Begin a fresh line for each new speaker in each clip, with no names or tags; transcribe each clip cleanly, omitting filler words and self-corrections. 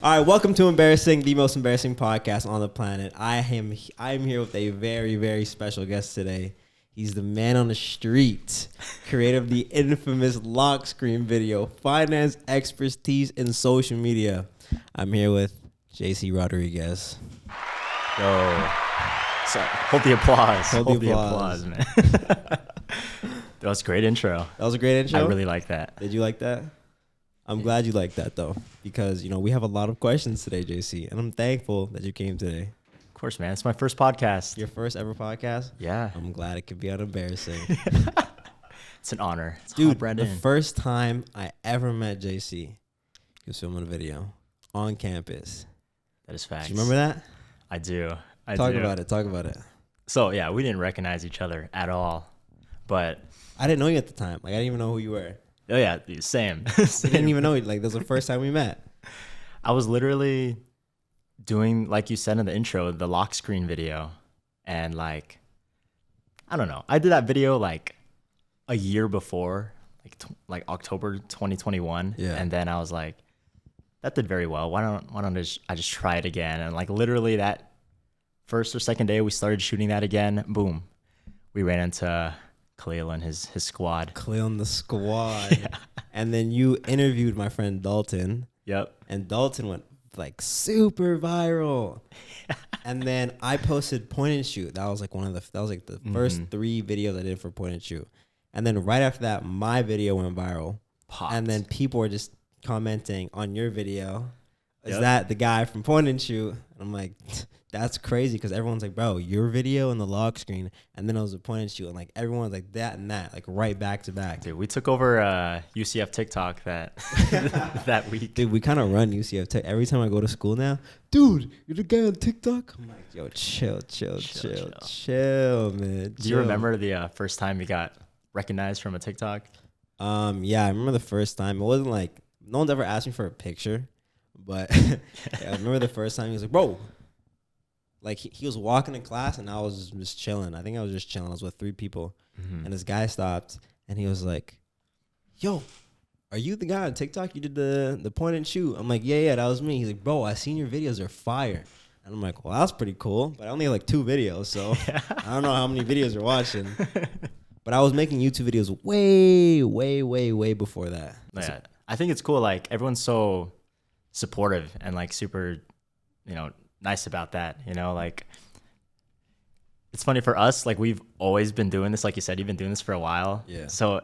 All right, welcome to Embarrassing, the most embarrassing podcast on the planet. I'm here with a very, very special guest today. He's the man on the street, creator of the infamous lock screen video, finance expertise in social media. I'm here with JC Rodriguez.
Yo, so hold the applause.
Hold the applause,
man. That was a great intro.
That was a great intro?
I really like that.
Did you like that? I'm glad you like that, though, because, we have a lot of questions today, JC, and I'm thankful that you came today.
Of course, man. It's my first podcast.
Your first ever podcast?
Yeah.
I'm glad it could be unembarrassing.
It's an honor. It's
Dude,
the
first time I ever met JC, he was filming a video on campus.
That is facts.
Do you remember that?
I do.
Talk about it.
So, yeah, we didn't recognize each other at all, but
I didn't know you at the time. Like, I didn't even know who you were.
Oh, yeah, same.
I didn't even know you. Like, that was the first time we met.
I was literally doing, like you said in the intro, the lock screen video. And, like, I don't know. I did that video, like, a year before, like October 2021.
Yeah.
And then I was like, that did very well. Why don't I just try it again? And, like, literally that first or second day we started shooting that again, boom. We ran into Khaleel and his squad.
Khaleel and the squad.
Yeah.
And then you interviewed my friend Dalton.
Yep.
And Dalton went like super viral. And then I posted point and shoot. That was like the first 3 videos I did for point and shoot. And then right after that, my video went viral.
Popped.
And then people were just commenting on your video. Is
Yep.
that the guy from point and shoot? And I'm like, that's crazy, because everyone's like, bro, your video and the lock screen, and then it was a point and shoot, and like everyone's like that and that, like right back to back.
Dude, we took over UCF TikTok that that week.
Dude, we kind of run UCF Tech. Every time I go to school now, dude, you're the guy on TikTok? I'm like, yo, chill, man.
Do you remember the first time you got recognized from a TikTok?
Yeah, I remember the first time. It wasn't like, no one's ever asked me for a picture, but yeah, I remember the first time he was like, bro. Like, he was walking in class, and I was just chilling. I think I was just chilling. I was with 3 people.
Mm-hmm.
And this guy stopped, and he was like, yo, are you the guy on TikTok? You did the point and shoot. I'm like, yeah, that was me. He's like, bro, I seen your videos. They're fire. And I'm like, well, that's pretty cool. But I only have like 2 videos, so I don't know how many videos you're watching. But I was making YouTube videos way before that.
Yeah, I think it's cool. Like, everyone's so supportive and, like, super, nice about that, like, it's funny for us, like, we've always been doing this, like you said, you've been doing this for a while.
Yeah.
So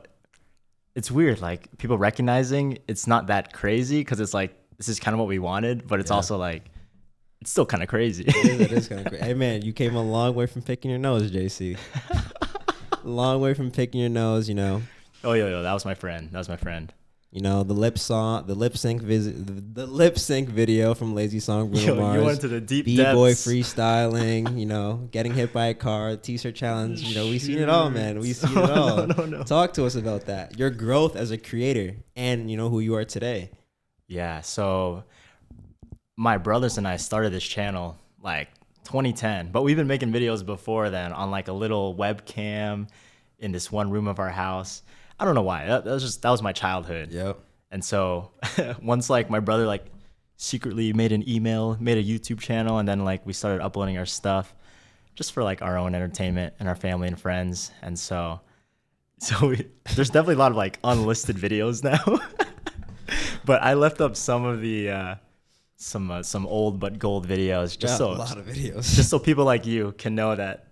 it's weird, like, people recognizing it's not that crazy, because it's like, this is kind of what we wanted, but it's also like, it's still kind of crazy.
It is kind of crazy. Hey, man, you came a long way from picking your nose, JC. Long way from picking your nose,
Oh, yo, that was my friend.
The lip sync video from Lazy Song, Bruno Mars.
You went to the deep
B-boy
depths.
freestyling, getting hit by a car, t-shirt challenge. We seen it all, man. We seen it all.
No.
Talk to us about that. Your growth as a creator and, who you are today.
Yeah, so my brothers and I started this channel like 2010, but we've been making videos before then on like a little webcam in this one room of our house. I don't know why. That was my childhood.
Yep.
And so once like my brother like secretly made a YouTube channel, and then like we started uploading our stuff just for like our own entertainment and our family and friends. And so there's definitely a lot of like unlisted videos now. But I left up some of the some old but gold videos
a lot of videos.
just so people like you can know that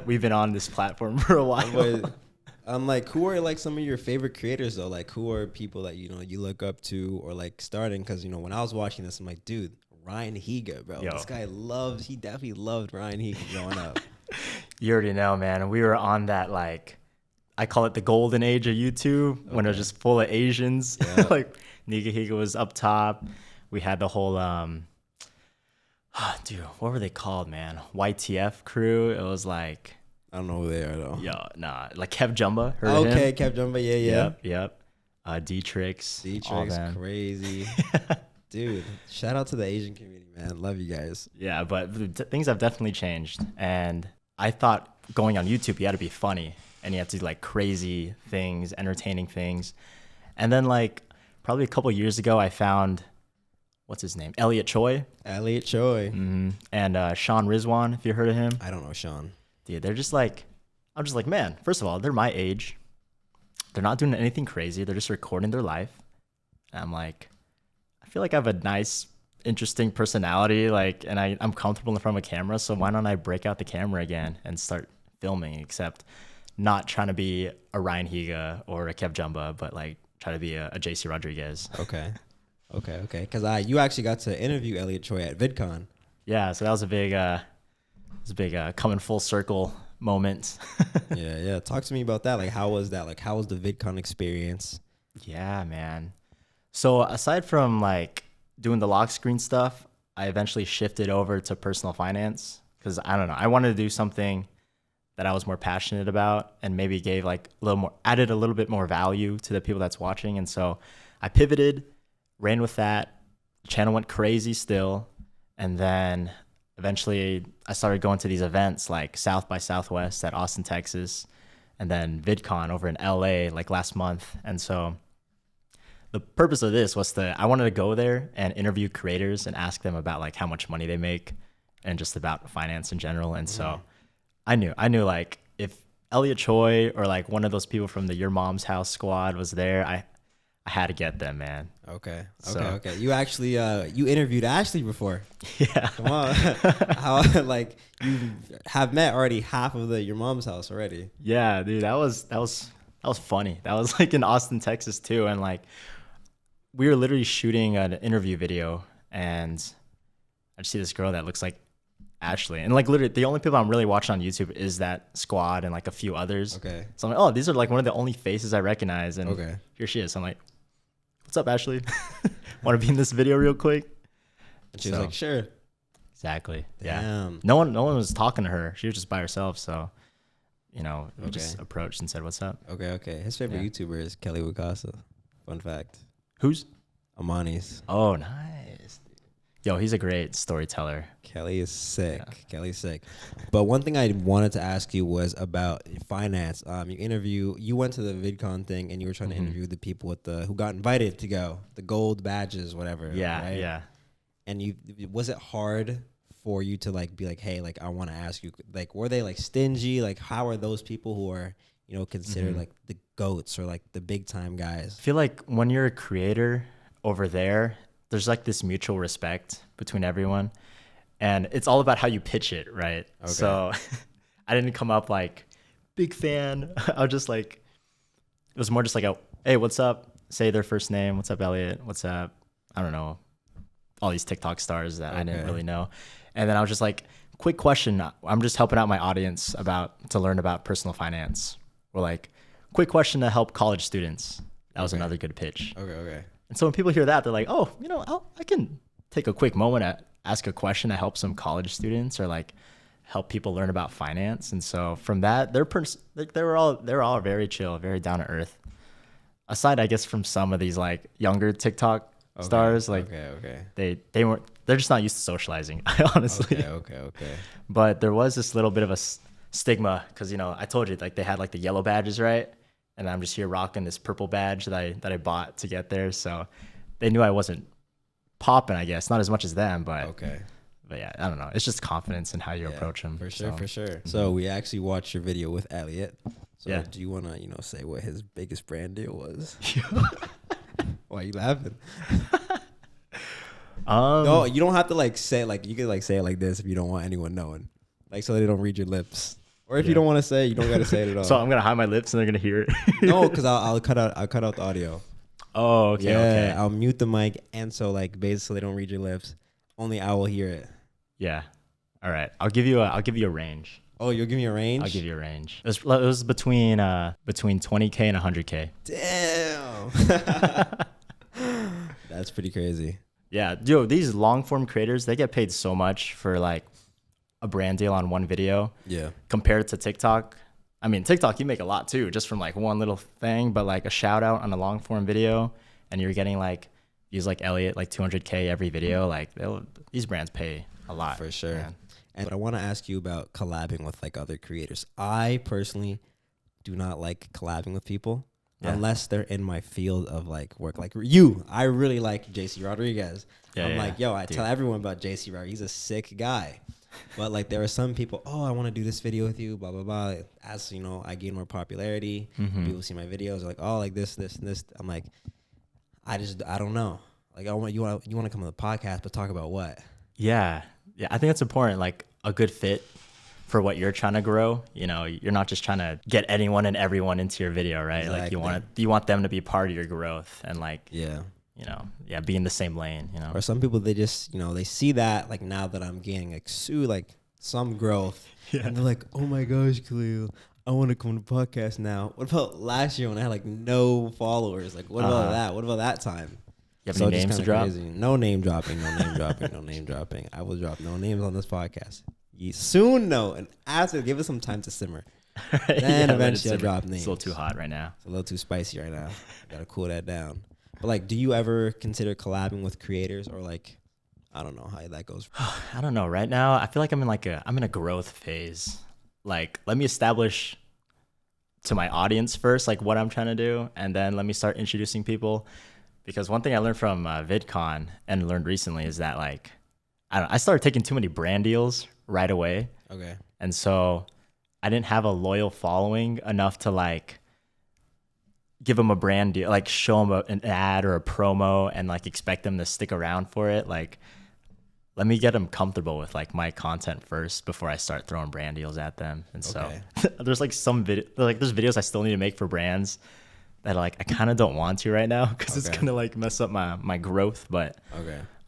we've been on this platform for a while.
I'm like, who are like some of your favorite creators though? Like, who are people that you look up to or like starting? Because when I was watching this, I'm like, dude, Ryan Higa, bro.
Yo.
This guy he definitely loved Ryan Higa growing up.
You already know, man. We were on that, like, I call it the golden age of YouTube, when it was just full of Asians.
Yeah.
Like Nika Higa was up top. We had the whole dude, what were they called, man? YTF crew. It was like,
I don't know who they are though.
yo, nah, like 𝐿𝐴𝐵. Heard of him?
Okay, 𝐿𝐴𝐵, yeah.
Yep. D-Trix.
D-Trix, crazy. Dude, shout out to the Asian community, man. Love you guys.
Yeah, but things have definitely changed. And I thought going on YouTube, you had to be funny. And you had to do like crazy things, entertaining things. And then like probably a couple years ago, I found what's his name? Elliot Choi.
Elliot Choi.
And Sean Rizwan, if you heard of him.
I don't know Sean.
Dude, they're just like, I'm just like, man, first of all, they're my age. They're not doing anything crazy. They're just recording their life. And I'm like, I feel like I have a nice, interesting personality, like, and I'm comfortable in front of a camera. So why don't I break out the camera again and start filming? Except not trying to be a 𝐅𝐿𝐼𝐋𝐿𝐼 or a 𝐿𝐼𝐶𝐆, but like try to be a �JC Rodriguez.
Okay. Because you actually got to interview Elliot Choi at VidCon.
Yeah, so that was a big coming full circle moment.
Yeah. Talk to me about that. Like, how was that? Like, how was the VidCon experience?
Yeah, man. So aside from like doing the lock screen stuff, I eventually shifted over to personal finance because I don't know, I wanted to do something that I was more passionate about and maybe gave like added a little bit more value to the people that's watching. And so I pivoted, ran with that. Channel went crazy still. And then eventually I started going to these events like South by Southwest at Austin, Texas, and then VidCon over in LA like last month. And so the purpose of this was I wanted to go there and interview creators and ask them about like how much money they make and just about finance in general. And so I knew like if Elliot Choi or like one of those people from the Your Mom's House squad was there, I had to get them, man.
Okay. You actually you interviewed Ashley before.
Yeah.
Come on. How like you have met already half of the Your Mom's House already.
Yeah, dude, that was funny. That was like in Austin, Texas too, and like we were literally shooting an interview video, and I just see this girl that looks like Ashley, and like literally the only people I'm really watching on YouTube is that squad and like a few others.
Okay.
So I'm like, oh, these are like one of the only faces I recognize, and
okay,
here she is. So I'm like, what's up, Ashley? Want to be in this video real quick?
And she was like, sure.
Exactly.
Damn.
Yeah. No one was talking to her. She was just by herself. So, you know, we just approached and said, what's up?
Okay. His favorite YouTuber is Kelly Wicasa. Fun fact.
Who's?
Amani's.
Oh, nice. Yo, he's a great storyteller.
Kelly is sick. Yeah. Kelly's sick. But one thing I wanted to ask you was about finance. You went to the VidCon thing and you were trying to interview the people who got invited to go, the gold badges, whatever.
Yeah,
right?
yeah.
And was it hard for you to like be like, hey, like I want to ask you, like were they like stingy? Like how are those people who are, you know, considered like the GOATs or like the big time guys?
I feel like when you're a creator over there's like this mutual respect between everyone, and it's all about how you pitch it, right? Okay. So I didn't come up like big fan. I was just like, it was more just like hey, what's up? Say their first name. What's up, Elliot? What's up? I don't know. All these TikTok stars that I didn't really know. And then I was just like, quick question. I'm just helping out my audience to learn about personal finance. Or like, quick question to help college students. That was another good pitch.
Okay.
And so when people hear that, they're like, oh, you know, I can take a quick moment to ask a question to help some college students or like help people learn about finance. And so from that, they're all very chill, very down to earth. Aside, I guess, from some of these like younger TikTok stars, like they're just not used to socializing, honestly.
Okay.
But there was this little bit of a stigma because, you know, I told you like they had like the yellow badges, right? And I'm just here rocking this purple badge that I bought to get there. So they knew I wasn't popping, I guess, not as much as them, but yeah, I don't know. It's just confidence in how you approach them.
For sure. So we actually watched your video with Elliot. So do you want to, you know, say what his biggest brand deal was? Why are you laughing? No, you don't have to like say like you can like say it like this if you don't want anyone knowing, like so they don't read your lips. Or if you don't want to say, you don't got to say it at all.
So I'm gonna hide my lips and they're gonna hear it.
No, because I'll cut out the audio.
Oh, okay. Okay.
I'll mute the mic, and so like basically they don't read your lips. Only I will hear it.
Yeah. All right. I'll give you a range.
Oh, you'll give me a range?
I'll give you a range. It was between 20K and 100K.
Damn. That's pretty crazy.
Yeah, yo, these long form creators, they get paid so much for like a brand deal on one video. Yeah. Compared to TikTok. I mean, TikTok, you make a lot too, just from like one little thing, but like a shout out on a long form video and you're getting like views like Elliot, like 200K every video. Like these brands pay a lot.
For sure. Man. And I want to ask you about collabing with like other creators. I personally do not like collabing with people. unless they're in my field of like work. Like you, I really like JC Rodriguez. I'm like, yo, I tell everyone about JC Rodriguez. He's a sick guy. But like there are some people, oh, I want to do this video with you, blah blah blah. As you know, I gain more popularity. People see my videos, like, oh, like this, and this. I'm like, I don't know. Like, you want to come on the podcast, but talk about what?
Yeah. I think it's important. Like a good fit for what you're trying to grow. You know, you're not just trying to get anyone and everyone into your video, right? Exactly. Like you want them to be part of your growth and like, be in the same lane, you know.
Or some people, they just, they see that, like, now that I'm gaining like some growth, and they're like, oh my gosh, Khaleel, I want to come to the podcast now. What about last year when I had like no followers? Like, what about that? What about that time?
You have any names to drop?
Crazy. No name dropping, no name dropping, no name dropping. I will drop no names on this podcast. You soon know, and after, give us some time to simmer. Then eventually I'll drop names.
It's a little too hot right now.
It's a little too spicy right now. Gotta cool that down. But like, do you ever consider collabing with creators, or like, I don't know how that goes?
I don't know. Right now, I feel like I'm in a growth phase. Like, let me establish to my audience first, like what I'm trying to do, and then let me start introducing people. Because one thing I learned from VidCon and learned recently is that like, I started taking too many brand deals right away.
Okay.
And so I didn't have a loyal following enough to like give them a brand deal, like show them an ad or a promo and like expect them to stick around for it. Like, let me get them comfortable with like my content first before I start throwing brand deals at them. And so there's like there's videos I still need to make for brands that like I kind of don't want to right now because it's gonna like mess up my growth. But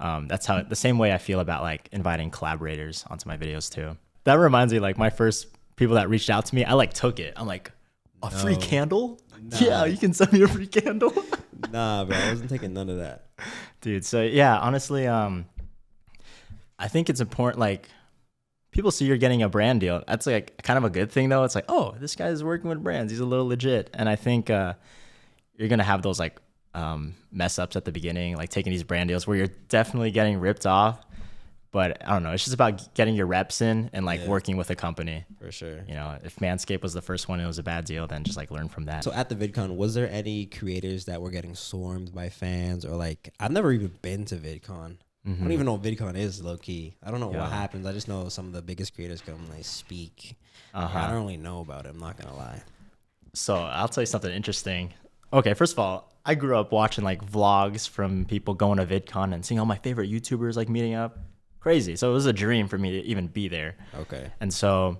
that's how the same way I feel about like inviting collaborators onto my videos too. That reminds me, like my first people that reached out to me, I like took it. I'm like, free candle? Nah. Yeah, you can send me a free candle.
Nah, bro, I wasn't taking none of that,
dude. So yeah, honestly, I think it's important. Like, people see you're getting a brand deal. That's like kind of a good thing, though. It's like, oh, this guy's working with brands. He's a little legit. And I think you're gonna have those like mess ups at the beginning, like taking these brand deals where you're definitely getting ripped off. But I don't know. It's just about getting your reps in and like working with a company.
For sure.
You know, if Manscaped was the first one and it was a bad deal, then just like learn from that.
So at the VidCon, was there any creators that were getting swarmed by fans, or like, I've never even been to VidCon. I don't even know what VidCon is, low key. I don't know what happens. I just know some of the biggest creators come and they speak. I don't really know about it. I'm not gonna lie.
So I'll tell you something interesting. Okay, first of all, I grew up watching like vlogs from people going to VidCon and seeing all my favorite YouTubers like meeting up. Crazy. So it was a dream for me to even be there.
Okay.
And so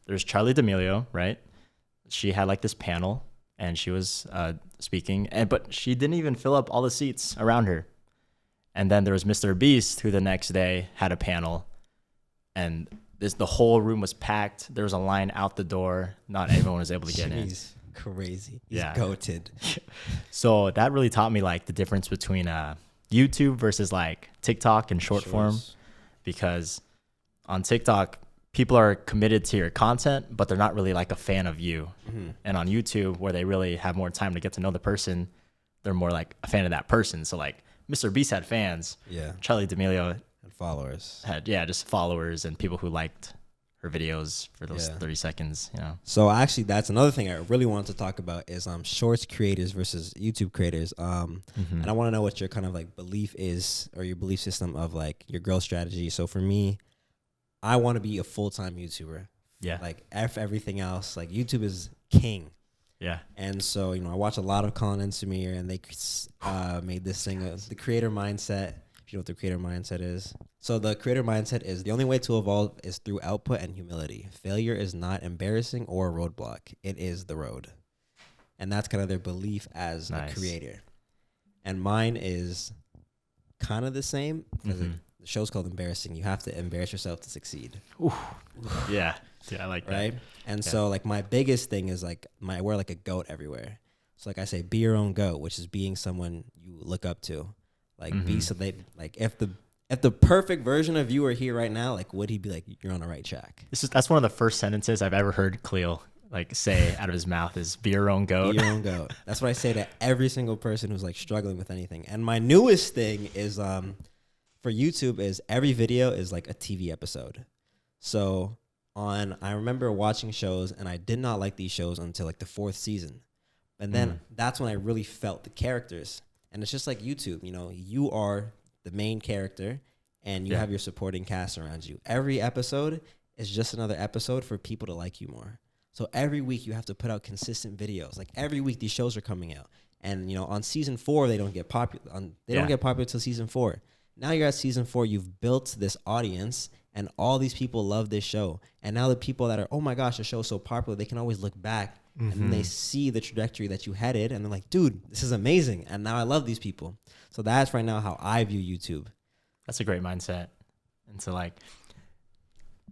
there's Charli D'Amelio, right? She had like this panel and she was speaking, but she didn't even fill up all the seats around her. And then there was Mr. Beast, who the next day had a panel, and the whole room was packed. There was a line out the door. Not everyone was able to get in.
He's crazy. He's goated.
So that really taught me like the difference between YouTube versus like TikTok and short form, because on TikTok, people are committed to your content, but they're not really like a fan of you. And on YouTube, where they really have more time to get to know the person, they're more like a fan of that person. So like Mr. Beast had fans. Yeah. Charli D'Amelio
had followers.
Just followers and people who liked her videos for those 30 seconds, you know.
So actually, that's another thing I really wanted to talk about is shorts creators versus YouTube creators. And I want to know what your kind of like belief is, or your belief system of like your growth strategy. So for me, I want to be a full-time YouTuber. Yeah. Like everything else, like YouTube is king. Yeah. And so, I watch a lot of Colin and Samir, and they made this thing, the creator mindset. You know what the creator mindset is? So the creator mindset is the only way to evolve is through output and humility. Failure is not embarrassing or a roadblock. It is the road. And that's kind of their belief as a creator. And mine is kind of the same, because the show's called Embarrassing. You have to embarrass yourself to succeed.
Ooh. Yeah. Yeah, I like that.
Right? And so like my biggest thing is like I wear like a goat everywhere. So like I say, be your own goat, which is being someone you look up to. Like be something, like if the perfect version of you were here right now, like would he be like, you're on the right track?
That's one of the first sentences I've ever heard Khaleel like say out of his mouth is be your own goat.
Be your own goat. That's what I say to every single person who's like struggling with anything. And my newest thing is for YouTube is every video is like a TV episode. So I remember watching shows, and I did not like these shows until like the 4th season. And then that's when I really felt the characters. And it's just like YouTube, you know, you are the main character and you have your supporting cast around you. Every episode is just another episode for people to like you more. So every week you have to put out consistent videos. Like every week these shows are coming out. And, you know, on season 4, they don't get popular. They don't get popular till season 4. Now you're at season 4. You've built this audience, and all these people love this show. And now the people that are, oh my gosh, the show's so popular, they can always look back and they see the trajectory that you headed, and they're like, dude, this is amazing. And now I love these people. So that's right now how I view YouTube.
That's a great mindset. And so like,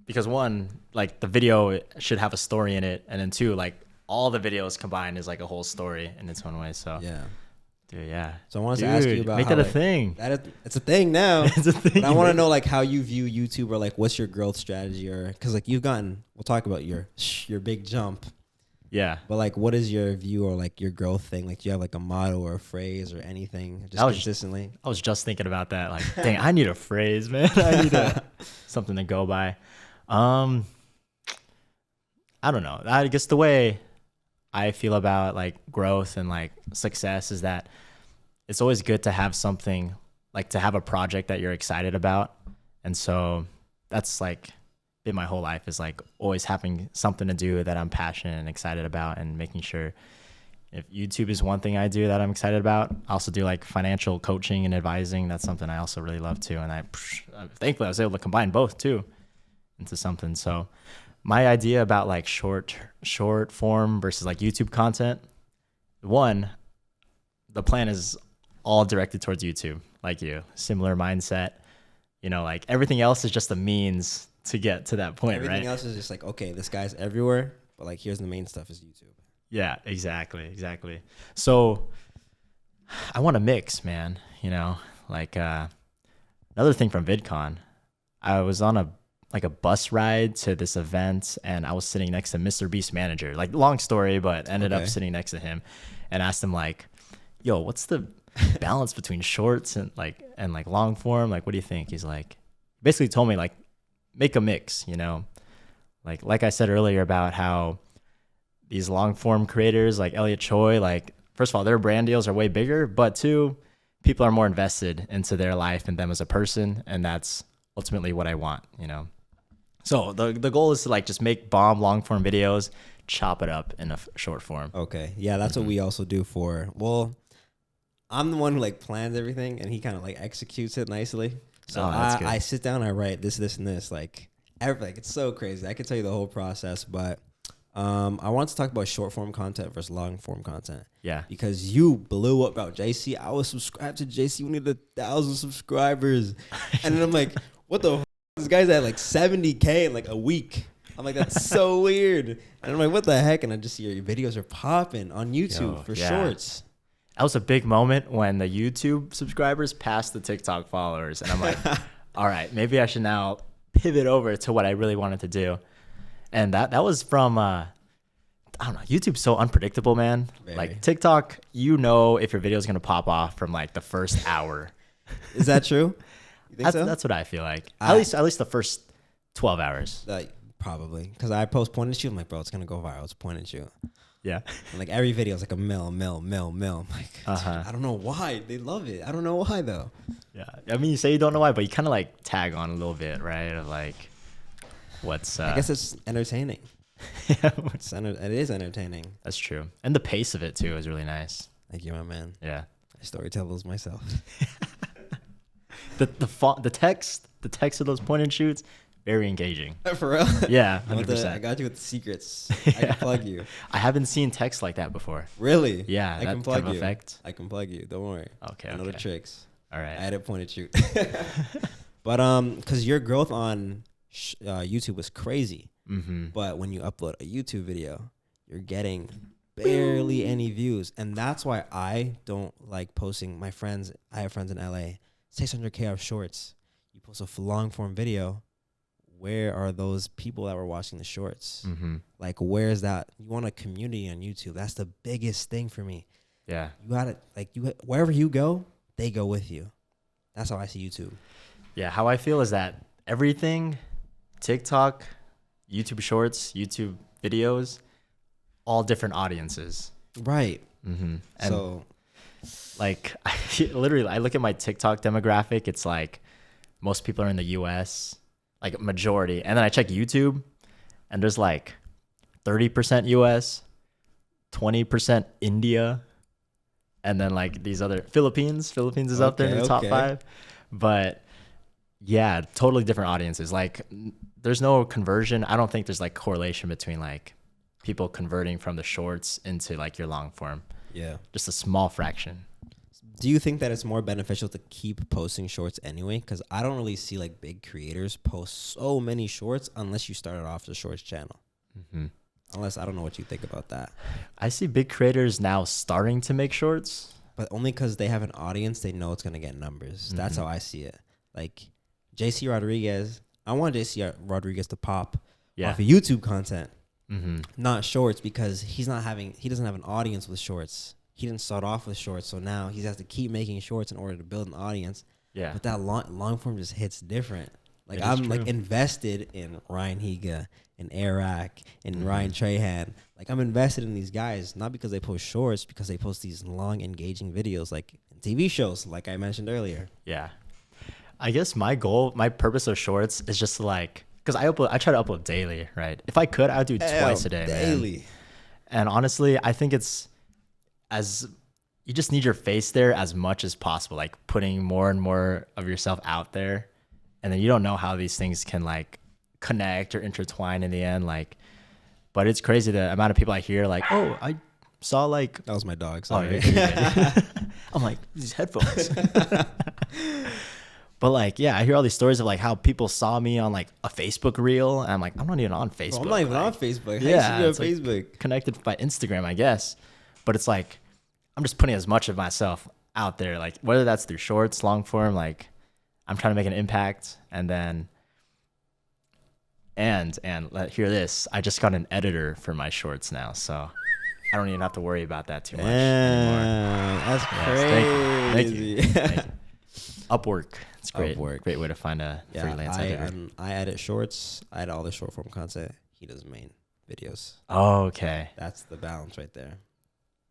because one, like the video should have a story in it, and then two, like, all the videos combined is like a whole story in its own way. So
yeah,
dude, yeah.
So I wanted to ask you about
make
how,
that a
like,
thing.
It's a thing now.
It's a thing.
But I want to know like how you view YouTube, or like what's your growth strategy, or because like you've gotten. We'll talk about your big jump.
Yeah.
But like, what is your view or like your growth thing? Like, do you have like a motto or a phrase or anything just consistently?
I was just thinking about that. Like, dang, I need a phrase, man. I need something to go by. I don't know. I guess the way I feel about like growth and like success is that it's always good to have something, like to have a project that you're excited about. And so that's like been my whole life, is like always having something to do that I'm passionate and excited about, and making sure if YouTube is one thing I do that I'm excited about, I also do like financial coaching and advising. That's something I also really love too. And thankfully I was able to combine both too into something. So my idea about like short form versus like YouTube content, one, the plan is all directed towards YouTube, like you, similar mindset, you know, like everything else is just a means to get to that point,
Everything
right?
else is just like, okay, this guy's everywhere, but like here's the main stuff is YouTube.
Yeah, exactly. So I want to mix, man, you know, like another thing from VidCon, I was on a bus ride to this event, and I was sitting next to Mr. Beast's manager. Like, long story, but ended up sitting next to him and asked him like, yo, what's the balance between shorts and long form? Like, what do you think? He's like, basically told me like, make a mix, you know, like I said earlier about how these long form creators like Elliot Choi, like, first of all, their brand deals are way bigger, but two, people are more invested into their life and them as a person. And that's ultimately what I want, you know? So the goal is to like just make bomb long form videos, chop it up in a short form.
Okay. Yeah, that's what we also do well, I'm the one who like plans everything, and he kind of like executes it nicely. So I sit down, I write this, and this, like everything. It's so crazy. I could tell you the whole process, but I want to talk about short form content versus long form content.
Yeah.
Because you blew up about JC. I was subscribed to JC. We needed 1,000 subscribers. And then I'm like, what the f-? This guy's at like 70K in like a week. I'm like, that's so weird. And I'm like, what the heck? And I just see your videos are popping on YouTube for shorts.
That was a big moment when the YouTube subscribers passed the TikTok followers. And I'm like, all right, maybe I should now pivot over to what I really wanted to do. And that was from, I don't know, YouTube's so unpredictable, man. Very. Like TikTok, you know if your video is going to pop off from like the first hour.
Is that true? You think so?
That's what I feel like. At least the first 12 hours.
Probably. Because I post point and shoot. I'm like, bro, it's going to go viral. It's point and shoot.
Yeah.
And like every video is like a mil. I'm like, I don't know why. They love it. I don't know why though.
Yeah. I mean, you say you don't know why, but you kind of like tag on a little bit, right? Of like, what's...
I guess it's entertaining.
Yeah.
It is entertaining.
That's true. And the pace of it too is really nice.
Thank you, my man.
Yeah.
I storytell those myself.
The font, the text of those point and shoots, very engaging.
For real?
Yeah, 100%.
I got you with the secrets. I can plug you.
I haven't seen text like that before.
Really?
Yeah,
I can plug you.
Effect.
I can plug you. Don't worry.
Okay.
I know the tricks.
All right.
I had it point and shoot. But because your growth on YouTube was crazy.
Mm-hmm.
But when you upload a YouTube video, you're getting barely any views, and that's why I don't like posting. I have friends in LA. 600K off shorts. You post a long form video. Where are those people that were watching the shorts?
Mm-hmm.
Like, where's that? You want a community on YouTube. That's the biggest thing for me.
Yeah.
You got it. Like, wherever you go, they go with you. That's how I see YouTube.
Yeah. How I feel is that everything, TikTok, YouTube shorts, YouTube videos, all different audiences.
Right.
And
So
like, literally, I look at my TikTok demographic. It's like most people are in the U.S., like majority. And then I check YouTube, and there's like 30% U.S., 20% India, and then like these other Philippines. Philippines is up there in the top 5. But yeah, totally different audiences. Like, there's no conversion. I don't think there's like correlation between like people converting from the shorts into like your long form.
yeah.
Just a small fraction.
Do you think that it's more beneficial to keep posting shorts anyway? Because I don't really see like big creators post so many shorts unless you started off the shorts channel. Unless, I don't know what you think about that.
I see big creators now starting to make shorts.
But only because they have an audience, they know it's going to get numbers. That's how I see it. Like JC Rodriguez, I want JC Rodriguez to pop off of YouTube content, not shorts, because he doesn't have an audience with shorts. He didn't start off with shorts, so now he has to keep making shorts in order to build an audience. Yeah. But that long form just hits different. Like, I'm like invested in Ryan Higa and 𝐅𝐻𝐋𝐋𝐿 and Ryan Trahan. Like, I'm invested in these guys, not because they post shorts, because they post these long, engaging videos, like in TV shows, like I mentioned earlier.
Yeah. I guess my purpose of shorts is just to like, because I try to upload daily, right? If I could, I'd do it twice a day, daily. Man. And honestly, I think you just need your face there as much as possible, like putting more and more of yourself out there. And then you don't know how these things can like connect or intertwine in the end. Like, but it's crazy the amount of people I hear like, oh, I saw like,
that was my dog. Sorry.
I'm like, these headphones. But like, yeah, I hear all these stories of like how people saw me on like a Facebook reel. And I'm like, I'm not even on Facebook.
I'm not even on Facebook.
Yeah,
on Facebook.
Like connected by Instagram, I guess. But it's like, I'm just putting as much of myself out there, like whether that's through shorts, long form, like I'm trying to make an impact. And then, and hear this, I just got an editor for my shorts now. So I don't even have to worry about that too much anymore.
That's crazy.
Thank you. Upwork. It's great. Upwork. Great way to find a freelance editor.
I edit shorts. I edit all the short form content. He does main videos.
Oh, okay.
That's the balance right there.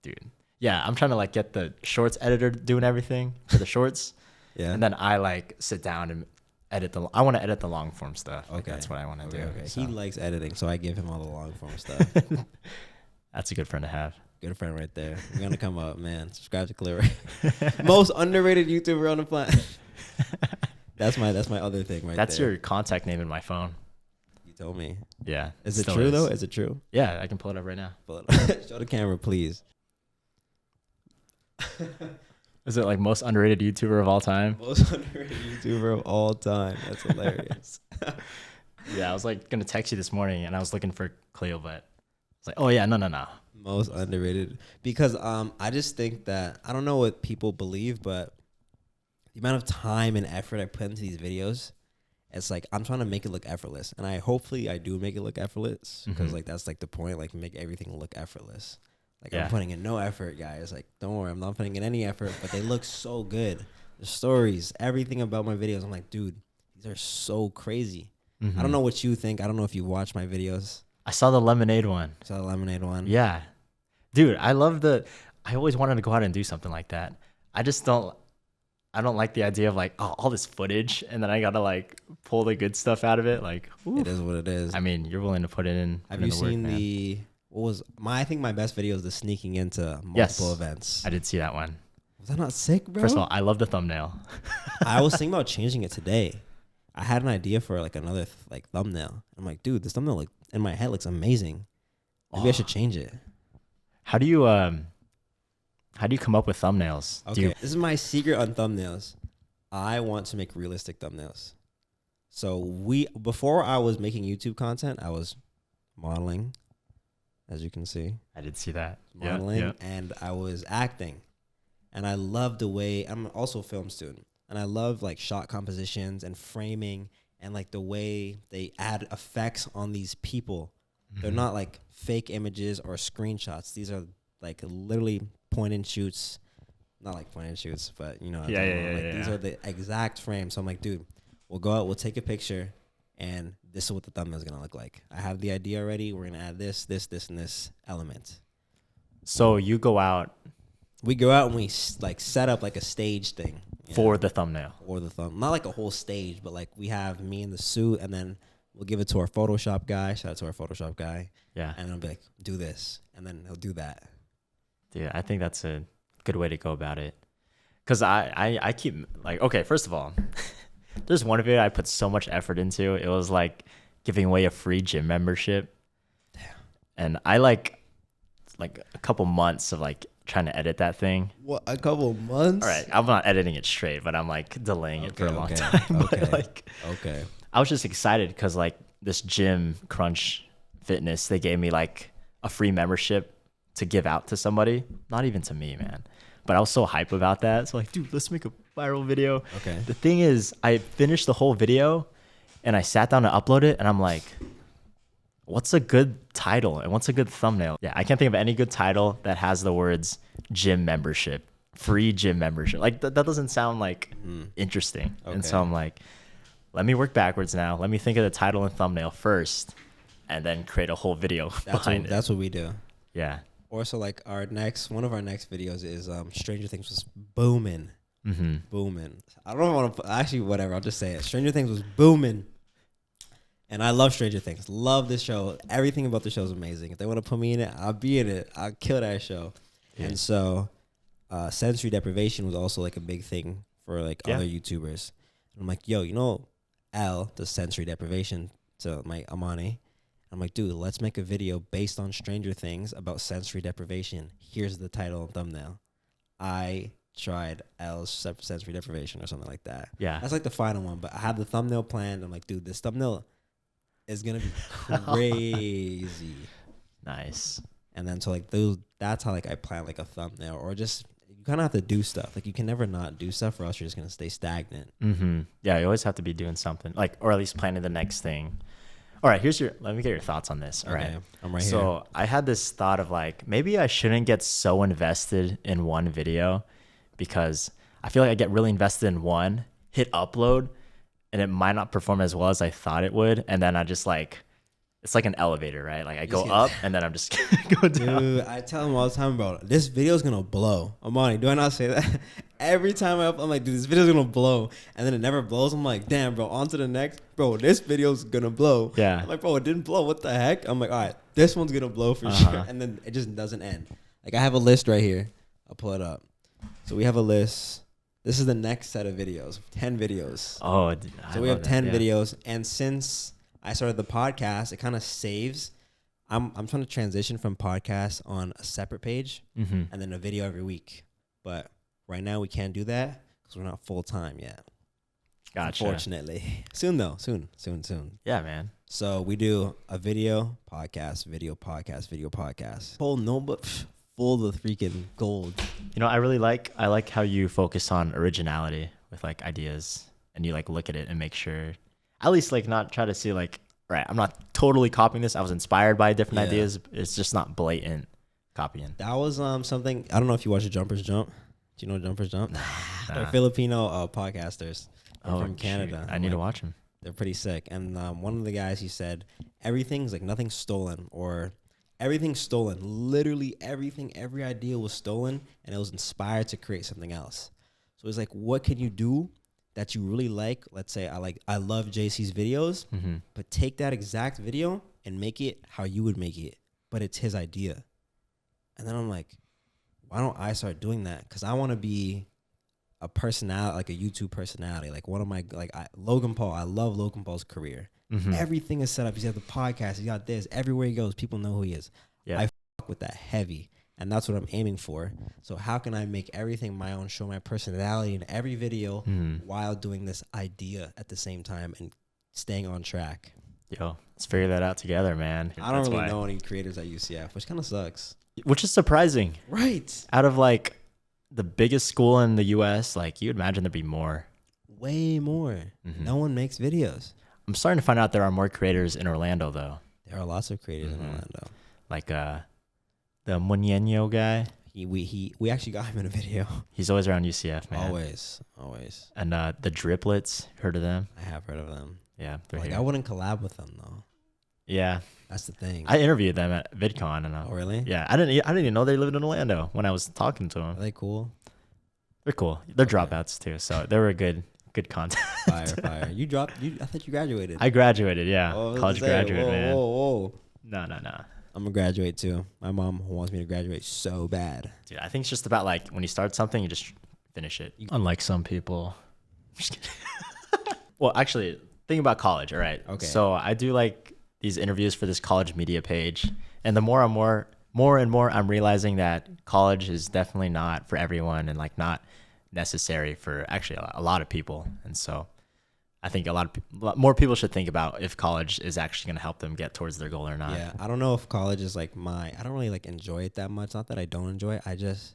Dude. Yeah, I'm trying to like get the shorts editor doing everything for the shorts. Yeah. And then I like sit down and I want to edit the long form stuff. Okay. That's what I want to do.
Okay. So. He likes editing, so I give him all the long form stuff.
That's a good friend to have.
Good friend right there. We're gonna come up, man. Subscribe to Khaleel. Most underrated YouTuber on the planet. That's my other thing right there.
That's your contact name in my phone.
You told me.
Yeah.
Is it true though? Is it true?
Yeah, I can pull it up right now.
Pull it up. Show the camera, please.
Is it like most underrated YouTuber of all time?
Most underrated YouTuber of all time. That's hilarious.
Yeah, I was like gonna text you this morning, and I was looking for Khaleel, but it's like, oh yeah, no.
Most underrated, because I just think that, I don't know what people believe, but the amount of time and effort I put into these videos, it's like I'm trying to make it look effortless, and hopefully I do make it look effortless, because like that's like the point, like make everything look effortless. Like I'm putting in no effort, guys. Like don't worry, I'm not putting in any effort, but they look so good. The stories, everything about my videos, I'm like, dude, these are so crazy. I don't know what you think. I don't know if you watch my videos.
I saw the lemonade one. Yeah. Dude, I always wanted to go out and do something like that. I don't like the idea of like, oh, all this footage and then I got to like pull the good stuff out of it. Like, ooh.
It is what it is.
I mean, you're willing to put it in.
Have you seen I think my best video is the sneaking into multiple events.
I did see that one.
Was that not sick, bro?
First of all, I love the thumbnail.
I was thinking about changing it today. I had an idea for like another like thumbnail. I'm like, dude, this thumbnail like in my head looks amazing. Maybe I should change it.
How do you come up with thumbnails?
Okay, this is my secret on thumbnails. I want to make realistic thumbnails. So before I was making YouTube content, I was modeling, as you can see.
I did see that.
Modeling, and I was acting. And I love the way, I'm also a film student, and I love like shot compositions and framing and like the way they add effects on these people. They're not like fake images or screenshots. These are like literally point and shoots. Not like point and shoots, but you know. These are the exact frames. So I'm like, dude, we'll go out, we'll take a picture, and this is what the thumbnail is going to look like. I have the idea already. We're going to add this, and this element.
So you go out
We go out and we like set up like a stage thing
for the thumbnail.
or the thumb, not like a whole stage, but like we have me in the suit, and then we'll give it to our Photoshop guy. Shout out to our Photoshop guy.
Yeah.
And I'll be like, do this, and then he'll do that.
Dude, I think that's a good way to go about it. Cause I keep like, okay, first of all, there's one video I put so much effort into. It was like giving away a free gym membership.
Damn.
And I like a couple months of like trying to edit that thing.
What, a couple months?
All right, I'm not editing it straight, but I'm like delaying it for a long time.
Okay.
But like,
Okay.
I was just excited because like this gym Crunch Fitness, they gave me like a free membership to give out to somebody. Not even to me, man. But I was so hype about that. So like, dude, let's make a viral video.
Okay.
The thing is, I finished the whole video and I sat down to upload it and I'm like, what's a good title and what's a good thumbnail? Yeah, I can't think of any good title that has the words gym membership, free gym membership. Like that doesn't sound like interesting.
Okay.
And so I'm like, let me work backwards now. Let me think of the title and thumbnail first and then create a whole video behind it.
That's what we do.
Yeah.
Or so like one of our next videos is Stranger Things was booming. Booming. I don't want to actually whatever. I'll just say it. Stranger Things was booming. And I love Stranger Things. Love this show. Everything about the show is amazing. If they want to put me in it, I'll be in it. I'll kill that show. Yeah. And so sensory deprivation was also like a big thing for like other YouTubers. And I'm like, yo, you know, Al does sensory deprivation to my Amani. I'm like, dude, let's make a video based on Stranger Things about sensory deprivation. Here's the title and thumbnail. I tried Al's sensory deprivation or something like that.
Yeah.
That's like the final one. But I had the thumbnail planned. I'm like, dude, this thumbnail is going to be crazy.
Nice.
And then so like that's how like I plan like a thumbnail, or just you kind of have to do stuff. Like you can never not do stuff or else you're just going to stay stagnant.
Yeah, you always have to be doing something, like, or at least planning the next thing. All right, let me get your thoughts on this. All right.
I'm right here.
So I had this thought of like, maybe I shouldn't get so invested in one video because I feel like I get really invested in one, hit upload, and it might not perform as well as I thought it would. And then I just like, it's like an elevator, right? Like I go up and then I'm just go down.
Dude, I tell him all the time, bro, this video's going to blow. Amani, do I not say that? Every time I'm like, dude, this video's going to blow. And then it never blows. I'm like, damn, bro, on to the next. Bro, this video's going to blow.
Yeah.
I'm like, bro, it didn't blow. What the heck? I'm like, all right, this one's going to blow for sure. And then it just doesn't end. Like I have a list right here. I'll pull it up. So we have a list. This is the next set of videos, 10 videos.
Oh,
so we have 10 videos. And since I started the podcast, it kind of saves. I'm trying to transition from podcasts on a separate page and then a video every week. But right now we can't do that because we're not full time yet.
Gotcha.
Unfortunately. Soon though. Soon.
Yeah, man.
So we do a video podcast, video podcast. Whole notebook full of freaking gold.
You know, I like how you focus on originality with like ideas and you like look at it and make sure, at least like not try to see like, right, I'm not totally copying this. I was inspired by different ideas. It's just not blatant copying.
That was something, I don't know if you watch Jumpers Jump. Do you know Jumpers Jump?
Nah.
They're Filipino podcasters. They're from Canada.
Shoot. I need to watch them.
They're pretty sick. And one of the guys, he said, everything's like nothing's stolen or everything's stolen. Literally everything, every idea was stolen and it was inspired to create something else. So it's like, what can you do that you really like? Let's say I love JC's videos, but take that exact video and make it how you would make it, but it's his idea. And then I'm like, why don't I start doing that? Because I want to be a personality, like a YouTube personality, like one of my, Logan Paul. I love Logan Paul's career. Everything is set up. He's got the podcast. He's got this. Everywhere he goes, people know who he is. Yeah. I fuck with that heavy. And that's what I'm aiming for. So how can I make everything my own, show my personality in every video while doing this idea at the same time and staying on track?
Yo, let's figure that out together, man.
I don't really know any creators at UCF, which kind of sucks.
Which is surprising.
Right.
Out of like the biggest school in the U.S., like you'd imagine there'd be more.
Way more. No one makes videos.
I'm starting to find out there are more creators in Orlando, though.
There are lots of creators in Orlando.
Like the Muñeño guy.
We actually got him in a video.
He's always around UCF, man.
Always.
And the Driplets, heard of them?
I have heard of them.
Yeah,
I wouldn't collab with them though.
Yeah.
That's the thing.
I interviewed them at VidCon, and
Oh, really?
yeah, I didn't even know they lived in Orlando when I was talking to
Are
them.
they cool?
They're cool. They're
Okay.
dropouts too, so they were good content.
Fire. You dropped. I thought you graduated.
I graduated, yeah,
Oh, I was
college
gonna say,
graduate, man.
Whoa.
No.
I'm gonna graduate too. My mom wants me to graduate so bad.
Dude, I think it's just about like when you start something, you just finish it. Unlike some people. Just kidding. Well, actually, think about college. All right.
Okay.
So I do like these interviews for this college media page, and the more and more I'm realizing that college is definitely not for everyone, and like not necessary for actually a lot of people. And so I think a lot more people should think about if college is actually going to help them get towards their goal or not.
Yeah, I don't know if college is like I don't really like enjoy it that much. Not that I don't enjoy it.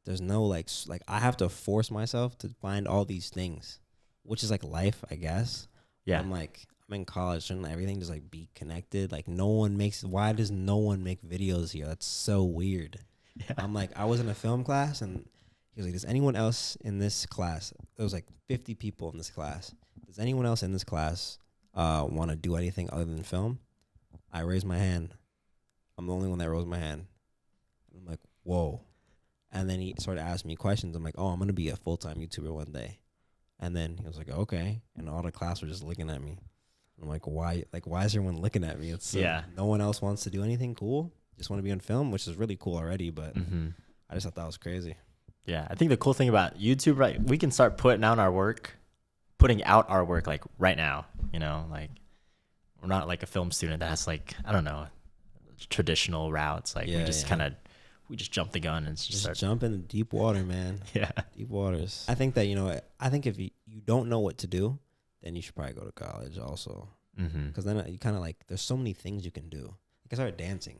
There's no like I have to force myself to find all these things, which is like life, I guess.
Yeah.
I'm in college, shouldn't everything just like be connected? Like why does no one make videos here? That's so weird.
Yeah.
I'm like, I was in a film class and he was like, does anyone else in this class, there was like 50 people in this class. Does anyone else in this class want to do anything other than film? I raised my hand. I'm the only one that rose my hand. I'm like, whoa. And then he started asking me questions. I'm like, oh, I'm going to be a full-time YouTuber one day. And then he was like, okay. And all the class were just looking at me. I'm like, why? Like, why is everyone looking at me? It's
Yeah.
No one else wants to do anything cool. Just want to be on film, which is really cool already. But
Mm-hmm.
I just thought that was crazy.
Yeah, I think the cool thing about YouTube, right, we can start putting out our work like right now, you know, like we're not like a film student that has like, I don't know, traditional routes. Like we just jump the gun and just start.
Jump into deep water, man.
Yeah.
Deep waters. I think that, I think if you don't know what to do, then you should probably go to college also.
Mm-hmm.
Because then you kind of like, there's so many things you can do. Like I started dancing,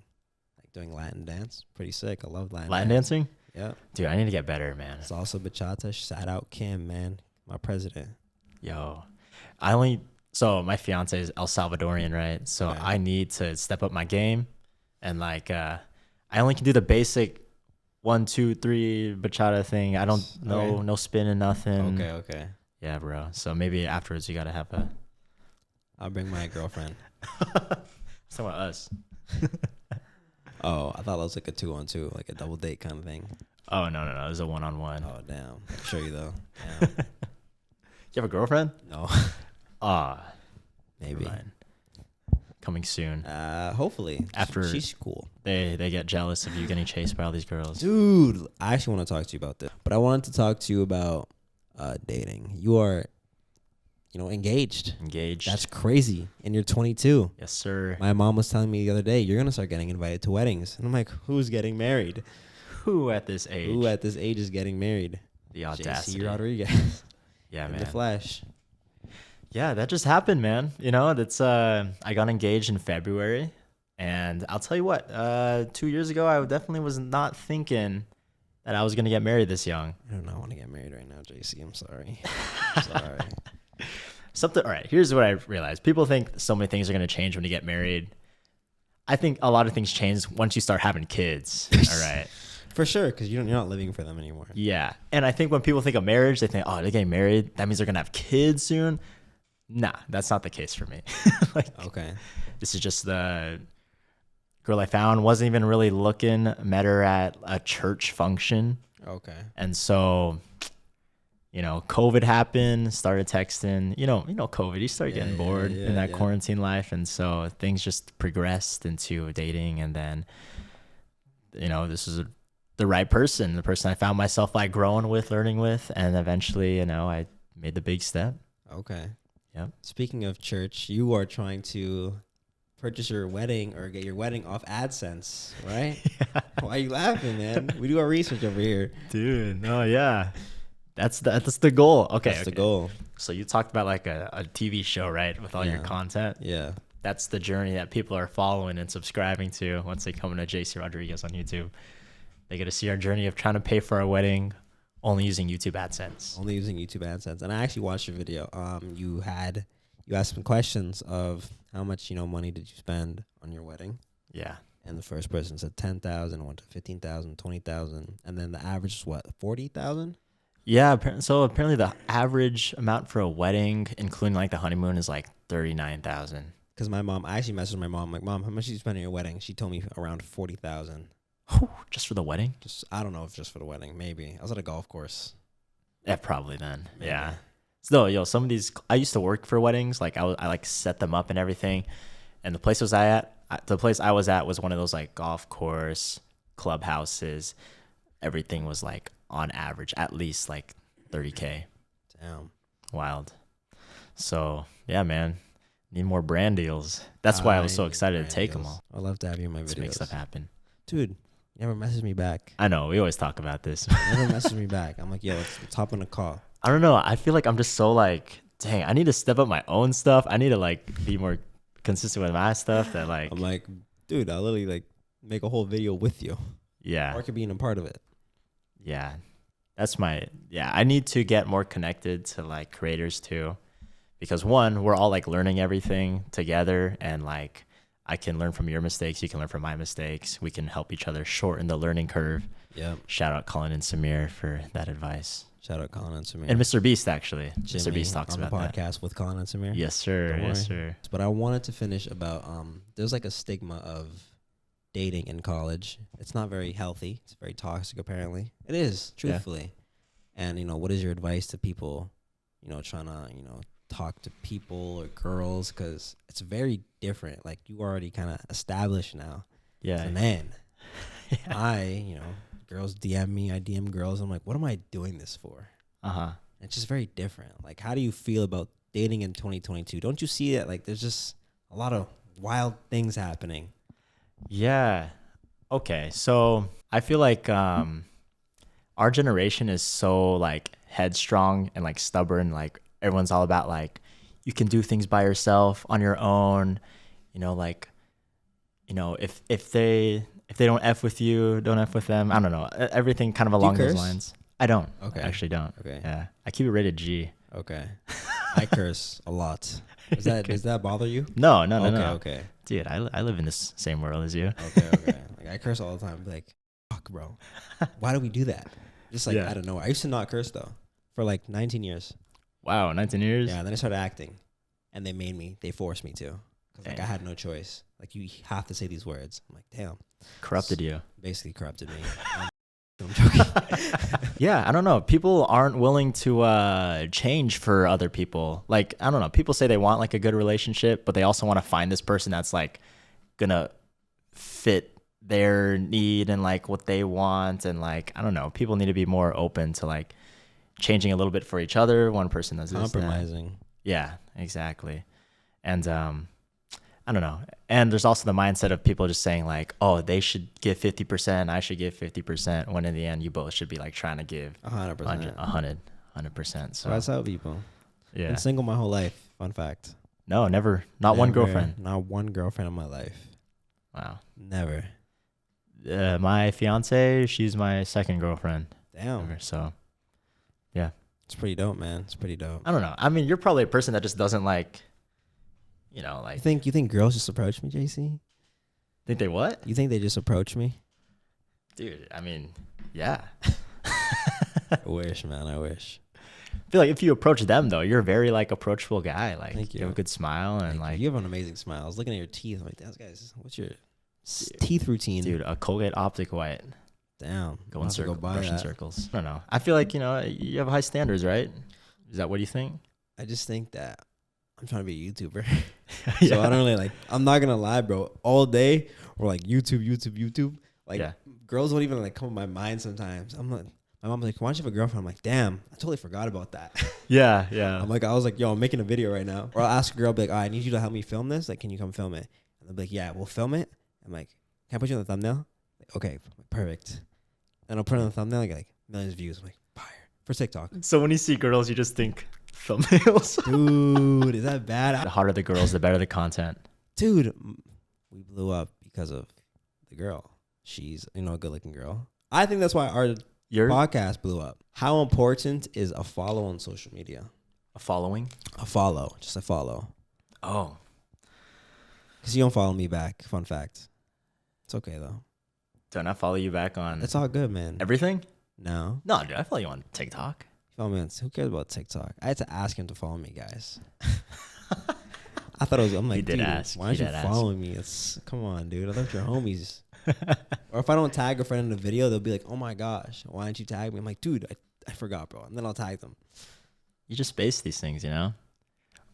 like doing Latin dance. Pretty sick. I love Latin
dancing?
Yeah.
Dude, I need to get better, man.
Salsa bachata. Shout out Kim, man. My president.
Yo, so my fiance is El Salvadorian, right? So
Okay.
I need to step up my game, and like I only can do the basic 1, 2, 3 bachata thing. I don't know, no spinning, nothing.
Okay.
Yeah, bro. So maybe afterwards you gotta have a.
I'll bring my girlfriend.
Talking about us.
Oh, I thought it was like a 2-on-2, like a double date kind of thing.
Oh no, it was a 1-on-1.
Oh, damn. I'll show you though. Damn.
You have a girlfriend?
No. Maybe.
Never mind. Coming soon.
Hopefully.
After
she's cool.
They get jealous of you getting chased by all these girls.
Dude, I actually want to talk to you about this. But I wanted to talk to you about dating. You are, engaged.
Engaged.
That's crazy. And you're 22.
Yes, sir.
My mom was telling me the other day, you're going to start getting invited to weddings. And I'm like, who's getting married?
Who at this age?
Who at this age is getting married?
The audacity.
JC Rodriguez.
Yeah,
In
man.
the flesh.
Yeah, that just happened, man. That's I got engaged in February, and I'll tell you what, 2 years ago, I definitely was not thinking that I was gonna get married this young.
I do not want to get married right now, JC. I'm sorry. I'm sorry.
All right, here's what I realized. People think so many things are gonna change when you get married. I think a lot of things change once you start having kids. All right.
For sure, because you're not living for them anymore.
Yeah, and I think when people think of marriage, they think, oh, they're getting married. That means they're gonna have kids soon. Nah, that's not the case for me.
Okay.
This is just the girl I found. Wasn't even really looking. Met her at a church function.
Okay.
And so, COVID happened. Started texting. You know, COVID. You start getting bored in that quarantine life, and so things just progressed into dating. And then, this is the right person. The person I found myself like growing with, learning with, and eventually, I made the big step.
Okay.
Yep.
Speaking of church, you are trying to purchase your wedding or get your wedding off AdSense, right? Yeah. Why are you laughing, man? We do our research over here.
Dude, no, yeah. That's the goal. Okay.
That's the goal.
So you talked about like a TV show, right? With all your content.
Yeah.
That's the journey that people are following and subscribing to once they come into JC Rodriguez on YouTube. They get to see our journey of trying to pay for our wedding only using YouTube AdSense.
Only using YouTube AdSense. And I actually watched your video. You asked some questions of how much, money did you spend on your wedding?
Yeah.
And the first person said 10,000, went to 15,000, 20,000, and then the average is what, 40,000?
Yeah, so apparently the average amount for a wedding, including like the honeymoon, is like 39,000.
Because my mom, I actually messaged my mom, like, Mom, how much did you spend on your wedding? She told me around 40,000.
Just for the wedding?
Just, I don't know if just for the wedding. Maybe. I was at a golf course.
Yeah, probably then.
Maybe.
Yeah. So, yo, some of these, I used to work for weddings. Like, I like set them up and everything. And the place I was at was one of those like golf course clubhouses. Everything was like on average at least like 30K.
Damn.
Wild. So yeah, man, need more brand deals. That's why I was so excited to take them all.
I'd love to have you in my
Let's
videos.
make stuff happen.
Dude, you never messaged me back.
I know, we always talk about this.
Never messaged me back. I'm like, yo, let's hop on a call.
I don't know. I feel like I'm just so like, dang, I need to step up my own stuff. I need to like be more consistent with my stuff. That like,
I'm like, dude, I'll literally like make a whole video with you.
yeah,
Or I could be in a part of it.
yeah. I need to get more connected to like creators too, because one, we're all like learning everything together, and like I can learn from your mistakes, you can learn from my mistakes. We can help each other shorten the learning curve.
Yeah.
Shout out Colin and Samir for that advice.
Shout out Colin and Samir.
And Mr. Beast, actually.
Jimmy,
Mr. Beast talks
on the
about
podcast with Colin and Samir.
that. Yes, sir.
Don't
Yes,
worry.
sir.
But I wanted to finish about there's like a stigma of dating in college. It's not very healthy. It's very toxic apparently. It is, truthfully. And what is your advice to people, trying to, talk to people or girls, cuz it's very different. Like you already kind of established now.
Yeah.
As a man. Yeah. Girls DM me, I DM girls. I'm like, what am I doing this for?
Uh-huh.
It's just very different. Like, how do you feel about dating in 2022? Don't you see that, like, there's just a lot of wild things happening?
Yeah. Okay. So I feel like our generation is so like headstrong and like stubborn. Like everyone's all about like you can do things by yourself on your own. If they don't F with you, don't F with them. I don't know. Everything kind of along those lines. I don't.
Okay.
I actually don't.
Okay.
Yeah. I keep it rated G.
Okay. I curse a lot. Does that bother you?
No.
Okay.
Dude, I live in this same world as you.
Okay. Like, I curse all the time. Like, fuck, bro. Why do we do that? Just like,
Yeah.
I don't know. I used to not curse, though, for like 19 years.
Wow, 19 years?
Yeah, then I started acting, and they forced me to. Because like, I had no choice. Like, you have to say these words. I'm like, damn.
Corrupted you.
Basically corrupted me. I'm joking.
Yeah, I don't know. People aren't willing to change for other people. Like, I don't know. People say they want like a good relationship, but they also want to find this person that's like gonna fit their need and like what they want. And like, I don't know. People need to be more open to like changing a little bit for each other. One person does this,
Compromising.
Yeah, exactly. And I don't know. And there's also the mindset of people just saying like, oh, they should give 50%, I should give 50%, when in the end you both should be like trying to give
100%.
100%. So
So I tell people.
yeah.
Been single my whole life. Fun fact.
No, never. Not one
Never-
girlfriend.
Not one girlfriend in my life.
Wow.
Never.
My fiance, she's my second girlfriend
Damn.
ever. So
It's pretty dope, man. It's pretty dope.
I don't know. I mean, you're probably a person that just doesn't like, like
You think girls just approach me, JC?
think they what?
You think they just approach me?
Dude, I mean, yeah.
I wish, man. I wish.
I feel like if you approach them though, you're a very like approachable guy. Like
Thank
you
you.
have a good smile and
Like,
like
you have an amazing smile. I was looking at your teeth. I'm like, damn, guys, what's your teeth routine?
dude, a Colgate Optic White.
Damn.
Go
I'll
in
have to
circle,
buy
brush in
that.
circles. I don't know. I feel like, you have high standards, right? Is that what you think?
I just think that I'm trying to be a YouTuber.
Yeah.
So I don't really I'm not going to lie, bro. All day we're like YouTube. Like
Yeah.
girls don't even like come in my mind sometimes. I'm like, my mom's like, why don't you have a girlfriend? I'm like, damn, I totally forgot about that.
Yeah.
I was like, yo, I'm making a video right now. Or I'll ask a girl, be like, I need you to help me film this. Like, can you come film it? And they'll be like, yeah, we'll film it. I'm like, can I put you on the thumbnail? Like, okay, perfect. And I'll put it on the thumbnail, I get like millions of views. I'm like, fire. For TikTok.
So when you see girls, you just think thumbnails.
Dude, is that bad?
The hotter the girls, the better the content.
Dude, we blew up because of the girl. She's, a good looking girl. I think that's why our podcast blew up. How important is a follow on social media?
A following?
Just a follow.
Oh.
Because you don't follow me back. Fun fact. It's okay, though.
Don't I follow you back on
It's all good, man.
everything?
No.
No, dude, I follow you on TikTok.
Follow me on, who cares about TikTok? I had to ask him to follow me, guys. I thought it was. I'm like,
He did
dude,
ask.
why aren't
He
you
did ask.
following me? It's come on, dude. I thought you're homies. Or if I don't tag a friend in the video, they'll be like, "Oh my gosh, why didn't you tag me?" I'm like, dude, I forgot, bro. And then I'll tag them.
You just base these things, you know.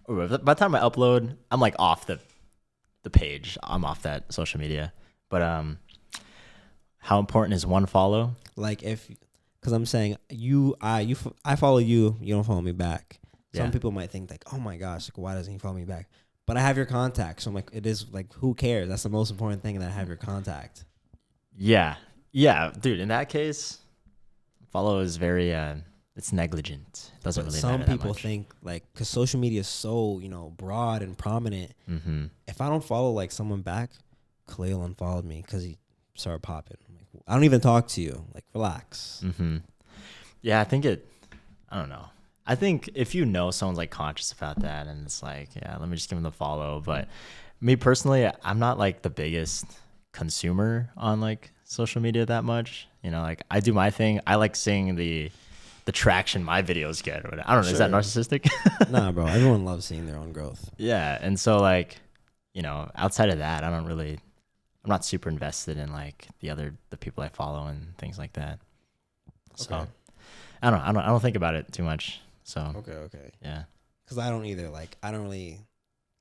By the time I upload, I'm like off the page. I'm off that social media. But how important is one follow?
Like because I'm saying I follow you, you don't follow me back. Some
Yeah.
people might think like, oh my gosh, like why doesn't he follow me back? But I have your contact, so I'm like, it is like, who cares? That's the most important thing, that I have your contact.
Yeah, dude. In that case, follow is very it's negligent. It doesn't
But
really
some
matter that
people
much.
think like, because social media is so broad and prominent.
Mm-hmm.
If I don't follow like someone back, Khaleel unfollowed me because he started popping. I'm like, I don't even talk to you. Like, relax.
Mm-hmm. Yeah, I don't know. I think if you know someone's like conscious about that and it's like, yeah, let me just give them the follow. But me personally, I'm not like the biggest consumer on like social media that much. You know, like I do my thing. I like seeing the traction my videos get. Or whatever. I don't know. Is that narcissistic?
Nah, bro. Everyone loves seeing their own growth.
Yeah. And so like, you know, outside of that, I'm not super invested in like the people I follow and things like that. So
Okay.
I don't think about it too much. So
Okay.
yeah.
Because I don't either. Like, I don't really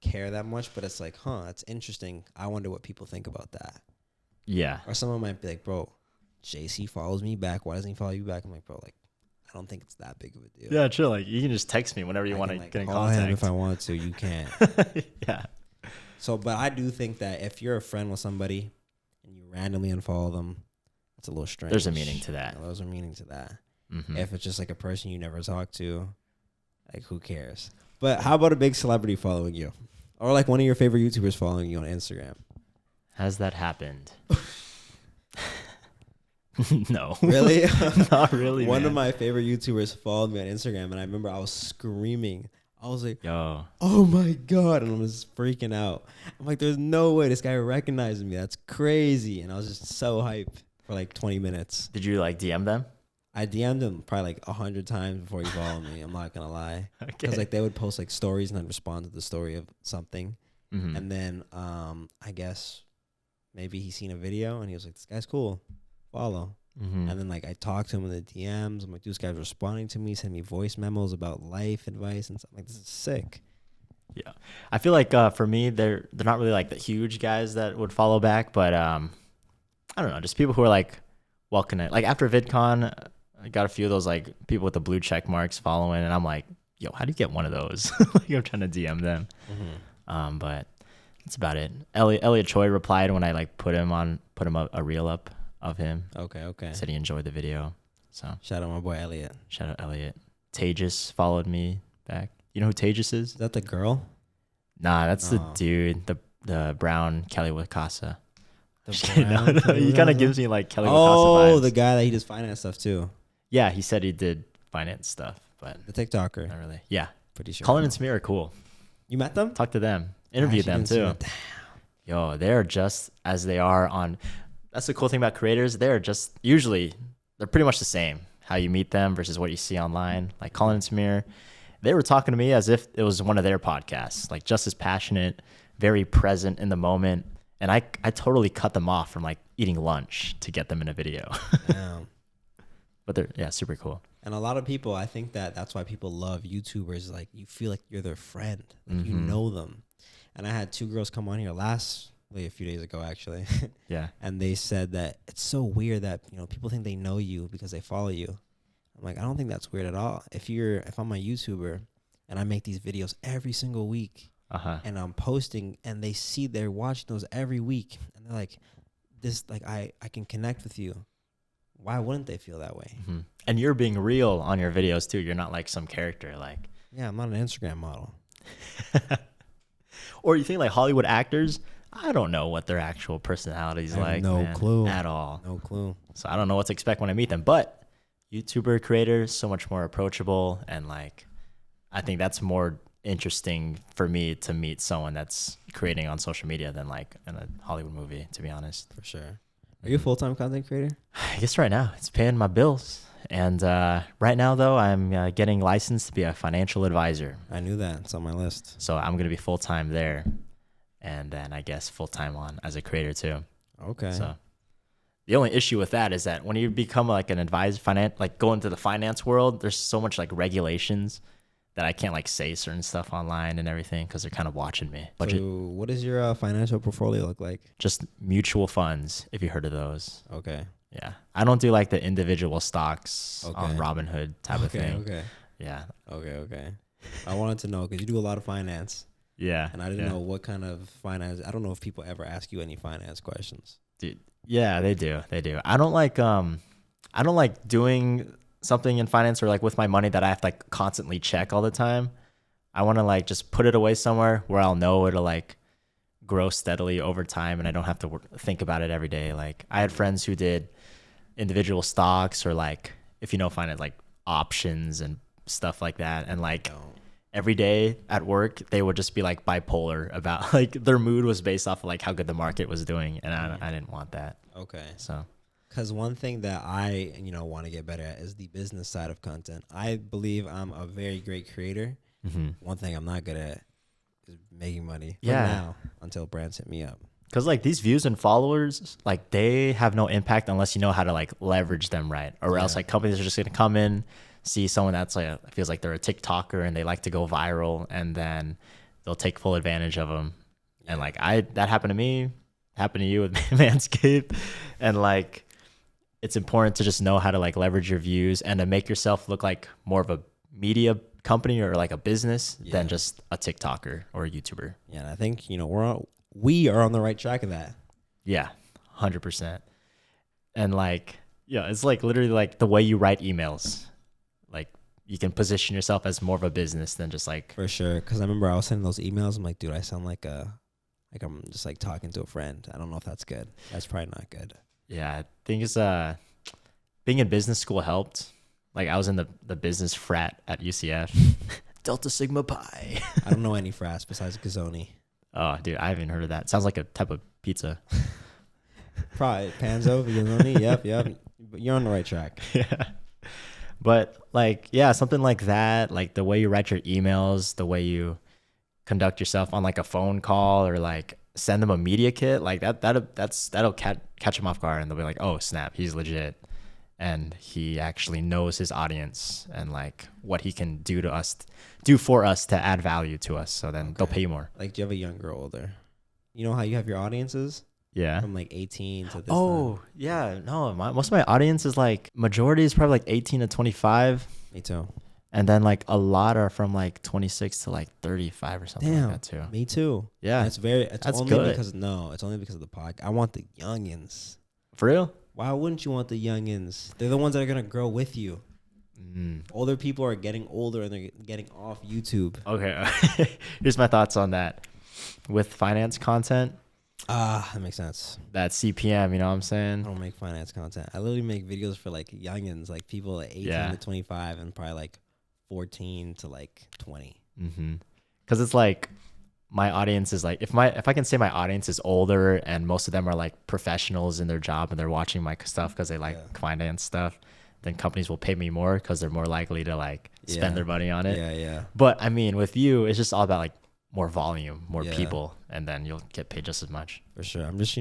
care that much, but it's like, that's interesting. I wonder what people think about that.
Yeah.
Or someone might be like, bro, JC follows me back. Why doesn't he follow you back? I'm like, bro, like, I don't think it's that big of a deal.
Yeah, chill. Like you can just text me whenever you want to
like,
get in
call him
contact.
if I want to. You can't.
Yeah.
So, but I do think that if you're a friend with somebody and you randomly unfollow them, that's a little strange.
There's a meaning to that.
There's a meaning to that.
Mm-hmm.
If it's just like a person you never talk to, like, who cares? But how about a big celebrity following you? Or like one of your favorite YouTubers following you on Instagram?
Has that happened? No.
Really?
Not really.
One of
man.
my favorite YouTubers followed me on Instagram, and I remember I was screaming. I was like,
Yo.
oh my God. And I was freaking out. I'm like, there's no way this guy recognized me. That's crazy. And I was just so hyped for like 20 minutes.
Did you like DM them?
I DM'd him probably like 100 times before he followed me. I'm not going to lie.
Okay.
Because like they would post like stories and I'd respond to the story of something.
Mm-hmm.
And then I guess maybe he seen a video and he was like, this guy's cool. Follow.
Mm-hmm.
And then like I talked to him in the DMs. I'm like, dude, this guy's responding to me, sending me voice memos about life advice and stuff. Like, this is sick.
Yeah. I feel like for me, they're not really like the huge guys that would follow back, but I don't know, just people who are like well connected. Like after VidCon, I got a few of those like people with the blue check marks following, and I'm like, yo, how do you get one of those? Like I'm trying to DM them.
Mm-hmm.
But that's about it. Elliot Choi replied when I like put him a reel up of him.
Okay.
Said he enjoyed the video. So
Shout out my boy Elliot.
shout out Elliot. Tejas followed me back. You know who Tejas is?
Is that the girl?
Nah, that's the
Oh.
dude, the brown Kelly Wakasa.
The
No,
brown
no, he kind of
Kelly
gives me like Kelly Wakasa
Oh,
vibes.
the guy that he does finance stuff too.
Yeah, he said he did finance stuff, but
The TikToker.
not really. Yeah,
Pretty sure.
Colin and Smear are cool.
You met them?
Talk to them. Interviewed
I
them
actually didn't
too.
see
Yo, they're just as they are on. That's the cool thing about creators. They're pretty much the same. How you meet them versus what you see online. Like Colin and Smear, they were talking to me as if it was one of their podcasts. Like just as passionate, very present in the moment. And I totally cut them off from like eating lunch to get them in a video.
Damn.
But they're super cool.
And a lot of people, I think that's why people love YouTubers. Like, you feel like you're their friend. Like, you
Mhm.
know them. And I had two girls come on here a few days ago, actually.
Yeah.
And they said that it's so weird that, people think they know you because they follow you. I'm like, I don't think that's weird at all. If I'm a YouTuber and I make these videos every single week and I'm posting and they're watching those every week and they're like, I can connect with you. Why wouldn't they feel that way?
Mm-hmm. And you're being real on your videos too. You're not like some character like.
Yeah, I'm not an Instagram model.
Or you think like Hollywood actors, I don't know what their actual personalities
I have
like.
no
man,
clue.
at all.
No clue.
So I don't know what to expect when I meet them. But YouTuber creators, so much more approachable, and like I think that's more interesting for me to meet someone that's creating on social media than like in a Hollywood movie, to be honest.
For sure. Are you a full-time content creator?
I guess right now it's paying my bills. And right now, though, I'm getting licensed to be a financial advisor.
I knew that. It's on my list.
So I'm going to be full-time there. And then I guess full-time on as a creator too.
Okay.
So the only issue with that is that when you become like an advisor, like go into the finance world, there's so much like regulations that I can't like say certain stuff online and everything because they're kind of watching me.
So what does your financial portfolio look like?
Just mutual funds, if you heard of those.
Okay.
Yeah. I don't do like the individual stocks on Robinhood type of thing.
Okay.
Yeah.
Okay. I wanted to know because you do a lot of finance.
Yeah.
And I didn't know what kind of finance. I don't know if people ever ask you any finance questions.
Dude, yeah, they do. I don't like doing something in finance or like with my money that I have to like constantly check all the time. I want to like just put it away somewhere where I'll know it'll like grow steadily over time and I don't have to think about it every day. Like I had friends who did individual stocks or like, if you know finance, like options and stuff like that. And like every day at work, they would just be like bipolar about like their mood was based off of like how good the market was doing. And I didn't want that.
Okay.
So,
because one thing that I, want to get better at is the business side of content. I believe I'm a very great creator. One thing I'm not good at is making money. For now, until brands hit me up.
Because like these views and followers, like they have no impact unless you know how to like leverage them right, or else like companies are just gonna come in, see someone that's like feels like they're a TikToker and they like to go viral, and then they'll take full advantage of them. And like that happened to me, happened to you with Manscaped, and like it's important to just know how to like leverage your views and to make yourself look like more of a media company or like a business than just a TikToker or a YouTuber.
Yeah, and I think we are on the right track of that.
Yeah, 100%. And like, it's like literally like the way you write emails. Like you can position yourself as more of a business than just like.
For sure. Because I remember I was sending those emails. I'm like, dude, I sound like I'm just like talking to a friend. I don't know if that's good. That's probably not good.
Yeah, I think it's being in business school helped. Like I was in the business frat at UCF. Delta Sigma Pi.
I don't know any frats besides Gazzoni.
Oh, dude, I haven't heard of that. Sounds like a type of pizza.
Probably Panzo, Gazzoni. Yep. You're on the right track.
Yeah. But like, something like that, like the way you write your emails, the way you conduct yourself on like a phone call or like send them a media kit, like that'll catch them off guard and they'll be like, oh snap, he's legit. And he actually knows his audience and like what he can do for us to add value to us. So then they'll pay you more.
Like, do you have a younger or older? You know how you have your audiences?
Yeah.
From like 18 to this
time. Yeah. No, most of my audience is like, majority is probably like 18 to 25.
Me too.
And then like a lot are from like 26 to like 35 or something like that too.
Me too.
Yeah.
That's only good. It's only because of the podcast. I want the youngins.
For real?
Why wouldn't you want the youngins? They're the ones that are going to grow with you. Older people are getting older and they're getting off YouTube.
Okay. Here's my thoughts on that. With finance content.
That makes sense.
That CPM, you know what I'm saying?
I don't make finance content. I literally make videos for like youngins, like people at 18 to 25 and probably like 14 to like 20.
Because it's like my audience is like, if I can say my audience is older and most of them are like professionals in their job and they're watching my stuff because they like finance stuff, then companies will pay me more because they're more likely to like spend their money on it.
Yeah.
But I mean, with you, it's just all about like more volume, more people, and then you'll get paid just as much.
For sure. I'm just,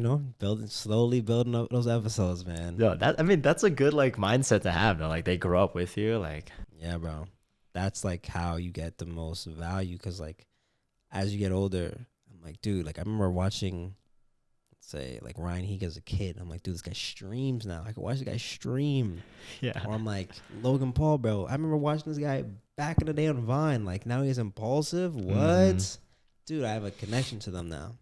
slowly building up those episodes, man.
No, that's a good like mindset to have though. Like they grow up with you, like.
Yeah, bro. That's like how you get the most value because like as you get older, I'm like, dude, like I remember watching, let's say, like Ryan Heek as a kid. I'm like, dude, this guy streams now. I can watch this guy stream.
Yeah.
Or I'm like, Logan Paul, bro. I remember watching this guy back in the day on Vine. Like now he's impulsive. What? Dude, I have a connection to them now.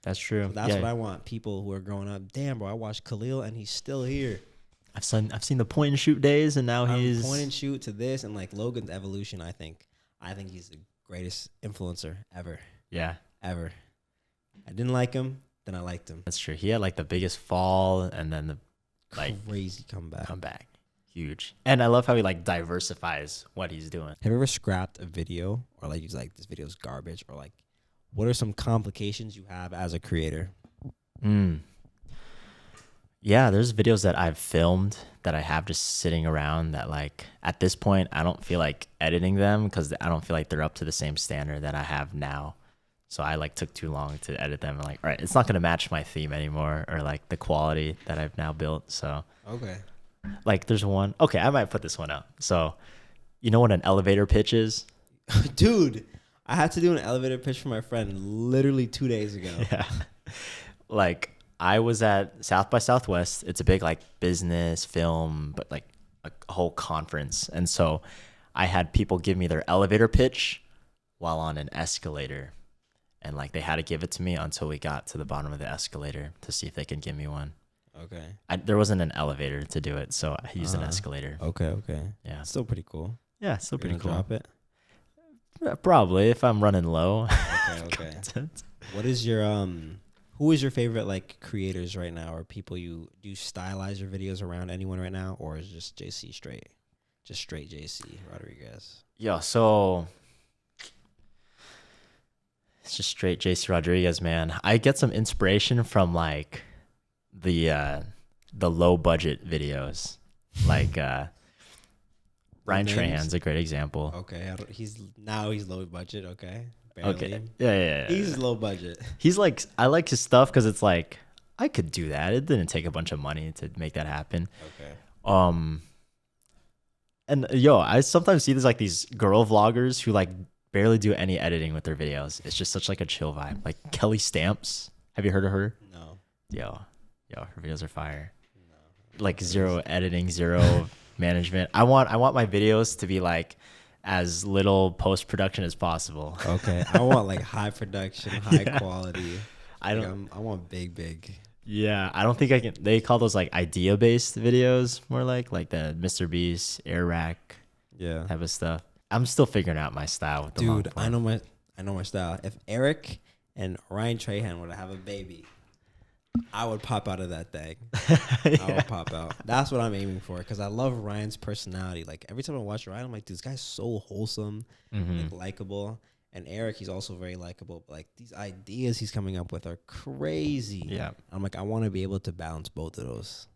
That's true.
So that's what I want. People who are growing up. Damn, bro, I watched Khaleel and he's still here.
I've seen the point and shoot days, and now he's
point and shoot to this, and like Logan's evolution. I think he's the greatest influencer ever.
Yeah,
ever. I didn't like him, then I liked him.
That's true. He had like the biggest fall, and then the
crazy comeback,
huge. And I love how he like diversifies what he's doing.
Have you ever scrapped a video, or like he's like this video's garbage, or like what are some complications you have as a creator?
Yeah, there's videos that I've filmed that I have just sitting around that like at this point I don't feel like editing them because I don't feel like they're up to the same standard that I have now. So I like took too long to edit them. I'm like, all right, it's not gonna match my theme anymore or like the quality that I've now built. So
Okay.
like there's one. Okay, I might put this one up. So you know what an elevator pitch is?
Dude, I had to do an elevator pitch for my friend literally 2 days ago.
Yeah. Like I was at South by Southwest. It's a big like business film, but like a whole conference. And so I had people give me their elevator pitch while on an escalator. And like they had to give it to me until we got to the bottom of the escalator to see if they could give me one.
Okay.
There wasn't an elevator to do it, so I used an escalator.
Okay.
Yeah.
Still pretty cool.
Yeah, still pretty cool.
Drop it.
Probably if I'm running low.
Okay. What is your who is your favorite like creators right now, or people you do stylize your videos around anyone right now, or is it just JC straight? Just straight JC Rodriguez.
Yeah, so it's just straight JC Rodriguez, man. I get some inspiration from like the low budget videos. Like Ryan Trahan's a great example.
Okay, he's low budget. Okay, barely.
Okay, yeah.
He's low budget.
He's like, I like his stuff because it's like I could do that. It didn't take a bunch of money to make that happen.
Okay.
And yo, I sometimes see these girl vloggers who like barely do any editing with their videos. It's just such like a chill vibe. Like Kelly Stamps. Have you heard of her?
No.
Yo, her videos are fire. No. Like zero editing, zero management. I want my videos to be like as little post production as possible.
Okay. I want like high production, high quality. I want big.
Yeah, I don't think I can. They call those like idea based videos, more like the Mr. Beast, Air type of stuff. I'm still figuring out my style with the long
Dude,
form.
I know my style. If Eric and Ryan Trahan were to have a baby, I would pop out of that thing.
Yeah.
I would pop out. That's what I'm aiming for, because I love Ryan's personality. Like every time I watch Ryan, I'm like, dude, this guy's so wholesome, like likable. And Eric, he's also very likable. But like these ideas he's coming up with are crazy.
Yeah.
I'm like, I want to be able to balance both of those.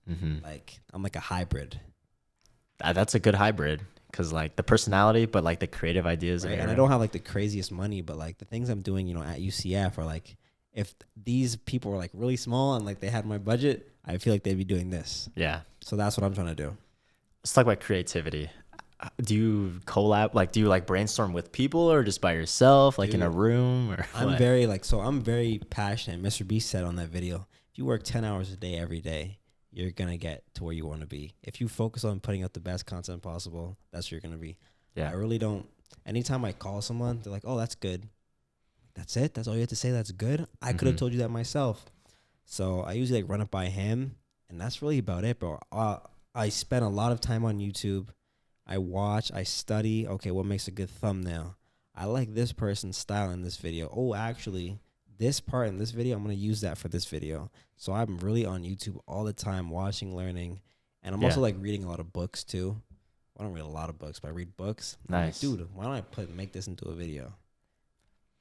Like I'm like a hybrid.
That's a good hybrid, because like the personality, but like the creative ideas.
Right? And I don't have like the craziest money, but like the things I'm doing, you know, at UCF are like, if these people were like really small and like they had my budget, I feel like they'd be doing this.
Yeah.
So that's what I'm trying to do.
Let's talk about creativity. Do you collab? Like, do you like brainstorm with people or just by yourself, like in a room? Or
I'm very passionate. Mr. Beast said on that video, if you work 10 hours a day every day, you're going to get to where you want to be. If you focus on putting out the best content possible, that's where you're going to be.
Yeah.
I really don't. Anytime I call someone, they're like, oh, that's good. That's it? That's all you have to say? That's good? I could have told you that myself. So I usually like run it by him, and that's really about it, bro. I spend a lot of time on YouTube. I watch, I study. Okay, what makes a good thumbnail? I like this person's style in this video. Oh, actually, this part in this video, I'm going to use that for this video. So I'm really on YouTube all the time, watching, learning. And I'm also like reading a lot of books too. I don't read a lot of books, but I read books.
Nice.
I'm like, dude, why don't I make this into a video?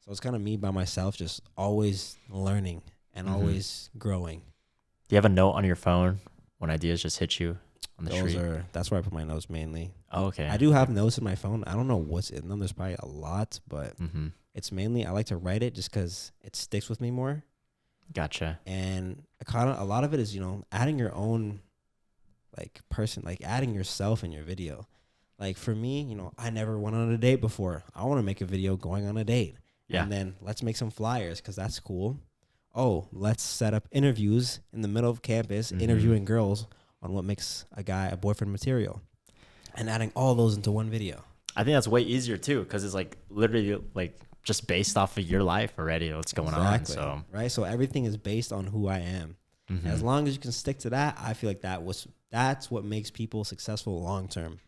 So it's kind of me by myself, just always learning and always growing. Do
you have a note on your phone when ideas just hit you on the street?
That's where I put my notes mainly.
Oh, okay.
I do have notes in my phone. I don't know what's in them. There's probably a lot, but it's mainly, I like to write it just because it sticks with me more.
Gotcha.
And a lot of it is, you know, adding your own like person, like adding yourself in your video. Like for me, you know, I never went on a date before. I want to make a video going on a date. Yeah. And then let's make some flyers because that's cool. Oh, let's set up interviews in the middle of campus, interviewing girls on what makes a boyfriend material, and adding all those into one video.
I think that's way easier too, because it's like literally like just based off of your life already, what's going on. So
right, so everything is based on who I am. As long as you can stick to that, I feel like that's what makes people successful long term.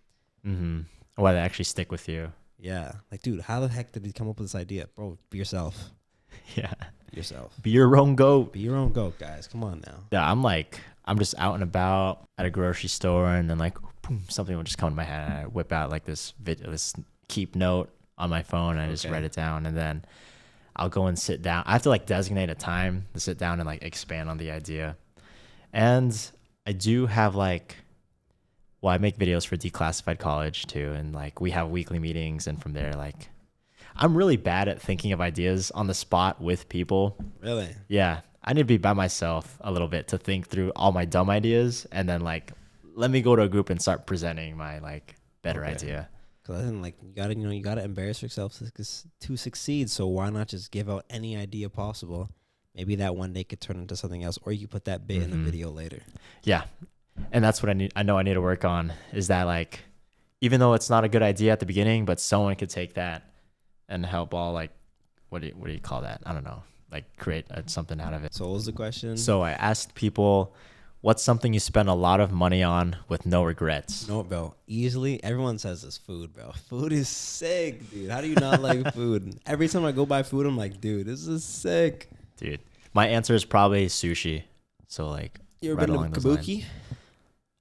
Why they actually stick with you.
Yeah, like dude, how the heck did he come up with this idea, bro? Be yourself.
Yeah,
be yourself.
Be your own goat.
Be your own goat, guys. Come on now.
Yeah, I'm just out and about at a grocery store, and then like boom, something will just come to my head. And I whip out like this keep note on my phone, and I just write it down, and then I'll go and sit down. I have to like designate a time to sit down and like expand on the idea. And I do have like, well, I make videos for Declassified College too, and like we have weekly meetings, and from there, like, I'm really bad at thinking of ideas on the spot with people.
Really?
Yeah, I need to be by myself a little bit to think through all my dumb ideas, and then like, let me go to a group and start presenting my like better idea.
Because I think like you gotta embarrass yourself to succeed. So why not just give out any idea possible? Maybe that one day could turn into something else, or you put that bit in the video later.
Yeah, and that's what I need. I know I need to work on is that like, even though it's not a good idea at the beginning, but someone could take that and help all like, what do you call that? I don't know, like create something out of it.
So what was the question?
So I asked people, what's something you spend a lot of money on with no regrets?
No, bro. Easily, everyone says this food, bro. Food is sick, dude. How do you not like food? Every time I go buy food, I'm like, dude, this is sick.
Dude, my answer is probably sushi. So like,
You ever
right
been
along
to
those
Kabuki?
lines.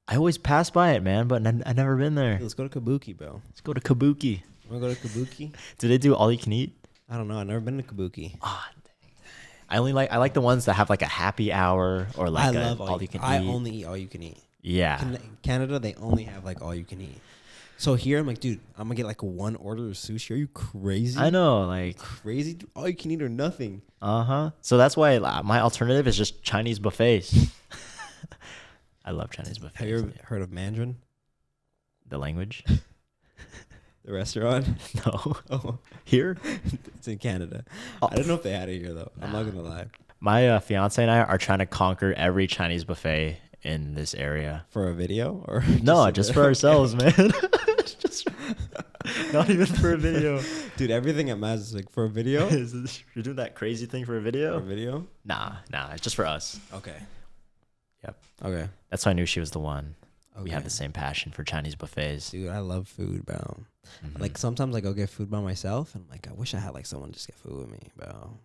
I always pass by it, man, but I've never been there.
Let's go to Kabuki, bro.
Let's go to Kabuki.
Want to go to Kabuki?
Do they do all you can eat?
I don't know. I've never been to Kabuki.
Ah, I like the ones that have like a happy hour or like
I love
all you can eat.
I only eat all you can eat.
Yeah.
Canada, they only have like all you can eat. So here, I'm like, dude, I'm gonna get like one order of sushi. Are you crazy?
I know, like
Crazy? Dude, all you can eat or nothing.
So that's why my alternative is just Chinese buffets. I love Chinese buffets.
Have you ever heard of Mandarin?
The language?
The restaurant?
No.
Oh,
Here?
it's in Canada.
Oh.
I don't know if they had it here though. I'm not gonna lie.
My fiance and I are trying to conquer every Chinese buffet in this area.
For a video or
No, just for ourselves, man. Just not even for a video.
Dude, everything at Maz is like for a video.
You're doing that crazy thing for a
For
video?
a video?
Nah, it's just for us.
Okay.
Yep.
Okay.
That's why I knew she was the one.
Okay.
We have the same passion for Chinese buffets.
Dude, I love food, bro.
Mhm.
Like sometimes I go get food by myself, and I'm like, I wish I had like someone just get food with me, bro.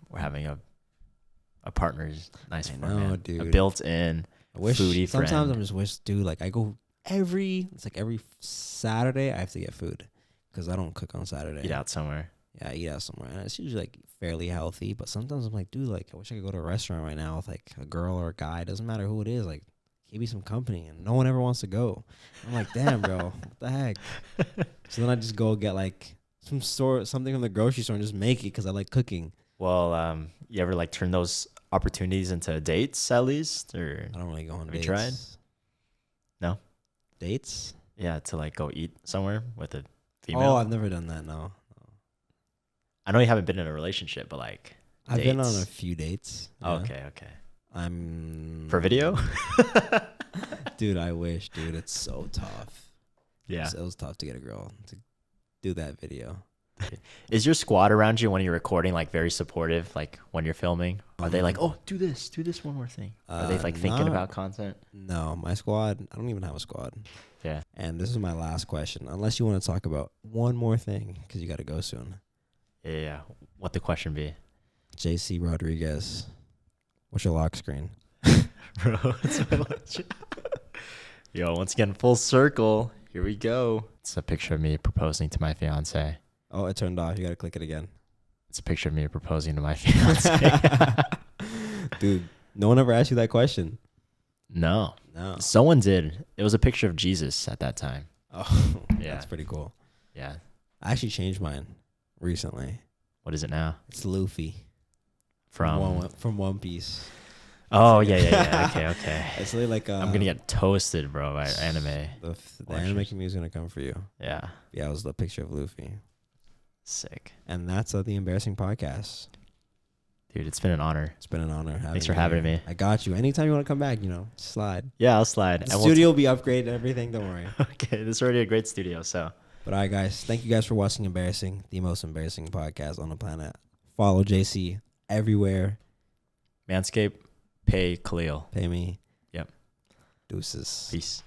We're having a partner's nice
I
friend,
know,
man. A
dude.
built-in
I wish
foodie
sometimes
friend.
I'm just wish, dude. Like I go every Saturday I have to get food because I don't cook on Saturday.
Eat out somewhere.
Yeah, I eat out somewhere, and it's usually like fairly healthy. But sometimes I'm like, dude, like I wish I could go to a restaurant right now with like a girl or a guy. It doesn't matter who it is. Like, give me some company, and no one ever wants to go. I'm like, damn, bro, what the heck? So then I just go get like something from the grocery store and just make it because I like cooking.
Well, you ever like turn those opportunities into dates at least, or
I don't really go on
Have you
dates.
tried? No?
Dates?
yeah, to like go eat somewhere with a female?
Oh, I've never done that. No,
I know you haven't been in a relationship, but like
I've been on
dates.
a few dates.
Oh,
yeah.
okay.
I'm
For video?
dude. I wish, dude. It's so tough.
Yeah.
It was tough to get a girl to do that video.
Is your squad around you when you're recording like very supportive? Like when you're filming, are they like, "Oh, do this one more thing"? Are they like thinking
not-
about content?
No, my squad. I don't even have a squad.
Yeah.
And this is my last question, unless you want to talk about one more thing, because you got to go soon.
Yeah. What the question be?
JC Rodriguez, what's your lock screen?
Bro, it's my lunch. Yo, once again, full circle. Here we go. It's a picture of me proposing to my fiance.
Oh, it turned off. You got to click it again.
It's a picture of me proposing to my fiance.
Dude, no one ever asked you that question.
No.
No.
Someone did. It was a picture of Jesus at that time.
Oh,
Yeah.
that's pretty cool.
Yeah.
I actually changed mine recently.
What is it now?
It's Luffy
From
from One Piece.
Oh, yeah. Okay.
It's really like
I'm going to get toasted, bro, by anime.
the
Watchers.
anime community is gonna come for you.
Yeah.
Yeah, it was the picture of Luffy,
Sick.
and that's the Embarrassing Podcast.
Dude, it's been an honor.
It's been an honor.
Thanks for
you
having
here.
me.
I got you. Anytime you want to come back, slide.
Yeah, I'll slide.
The
And
studio will be upgraded and everything. Don't worry.
Okay, this is already a great studio, so.
But all right, guys. Thank you guys for watching Embarrassing, the most embarrassing podcast on the planet. Follow JC everywhere.
Manscaped, pay Khaleel.
Pay me.
Yep.
Deuces.
Peace.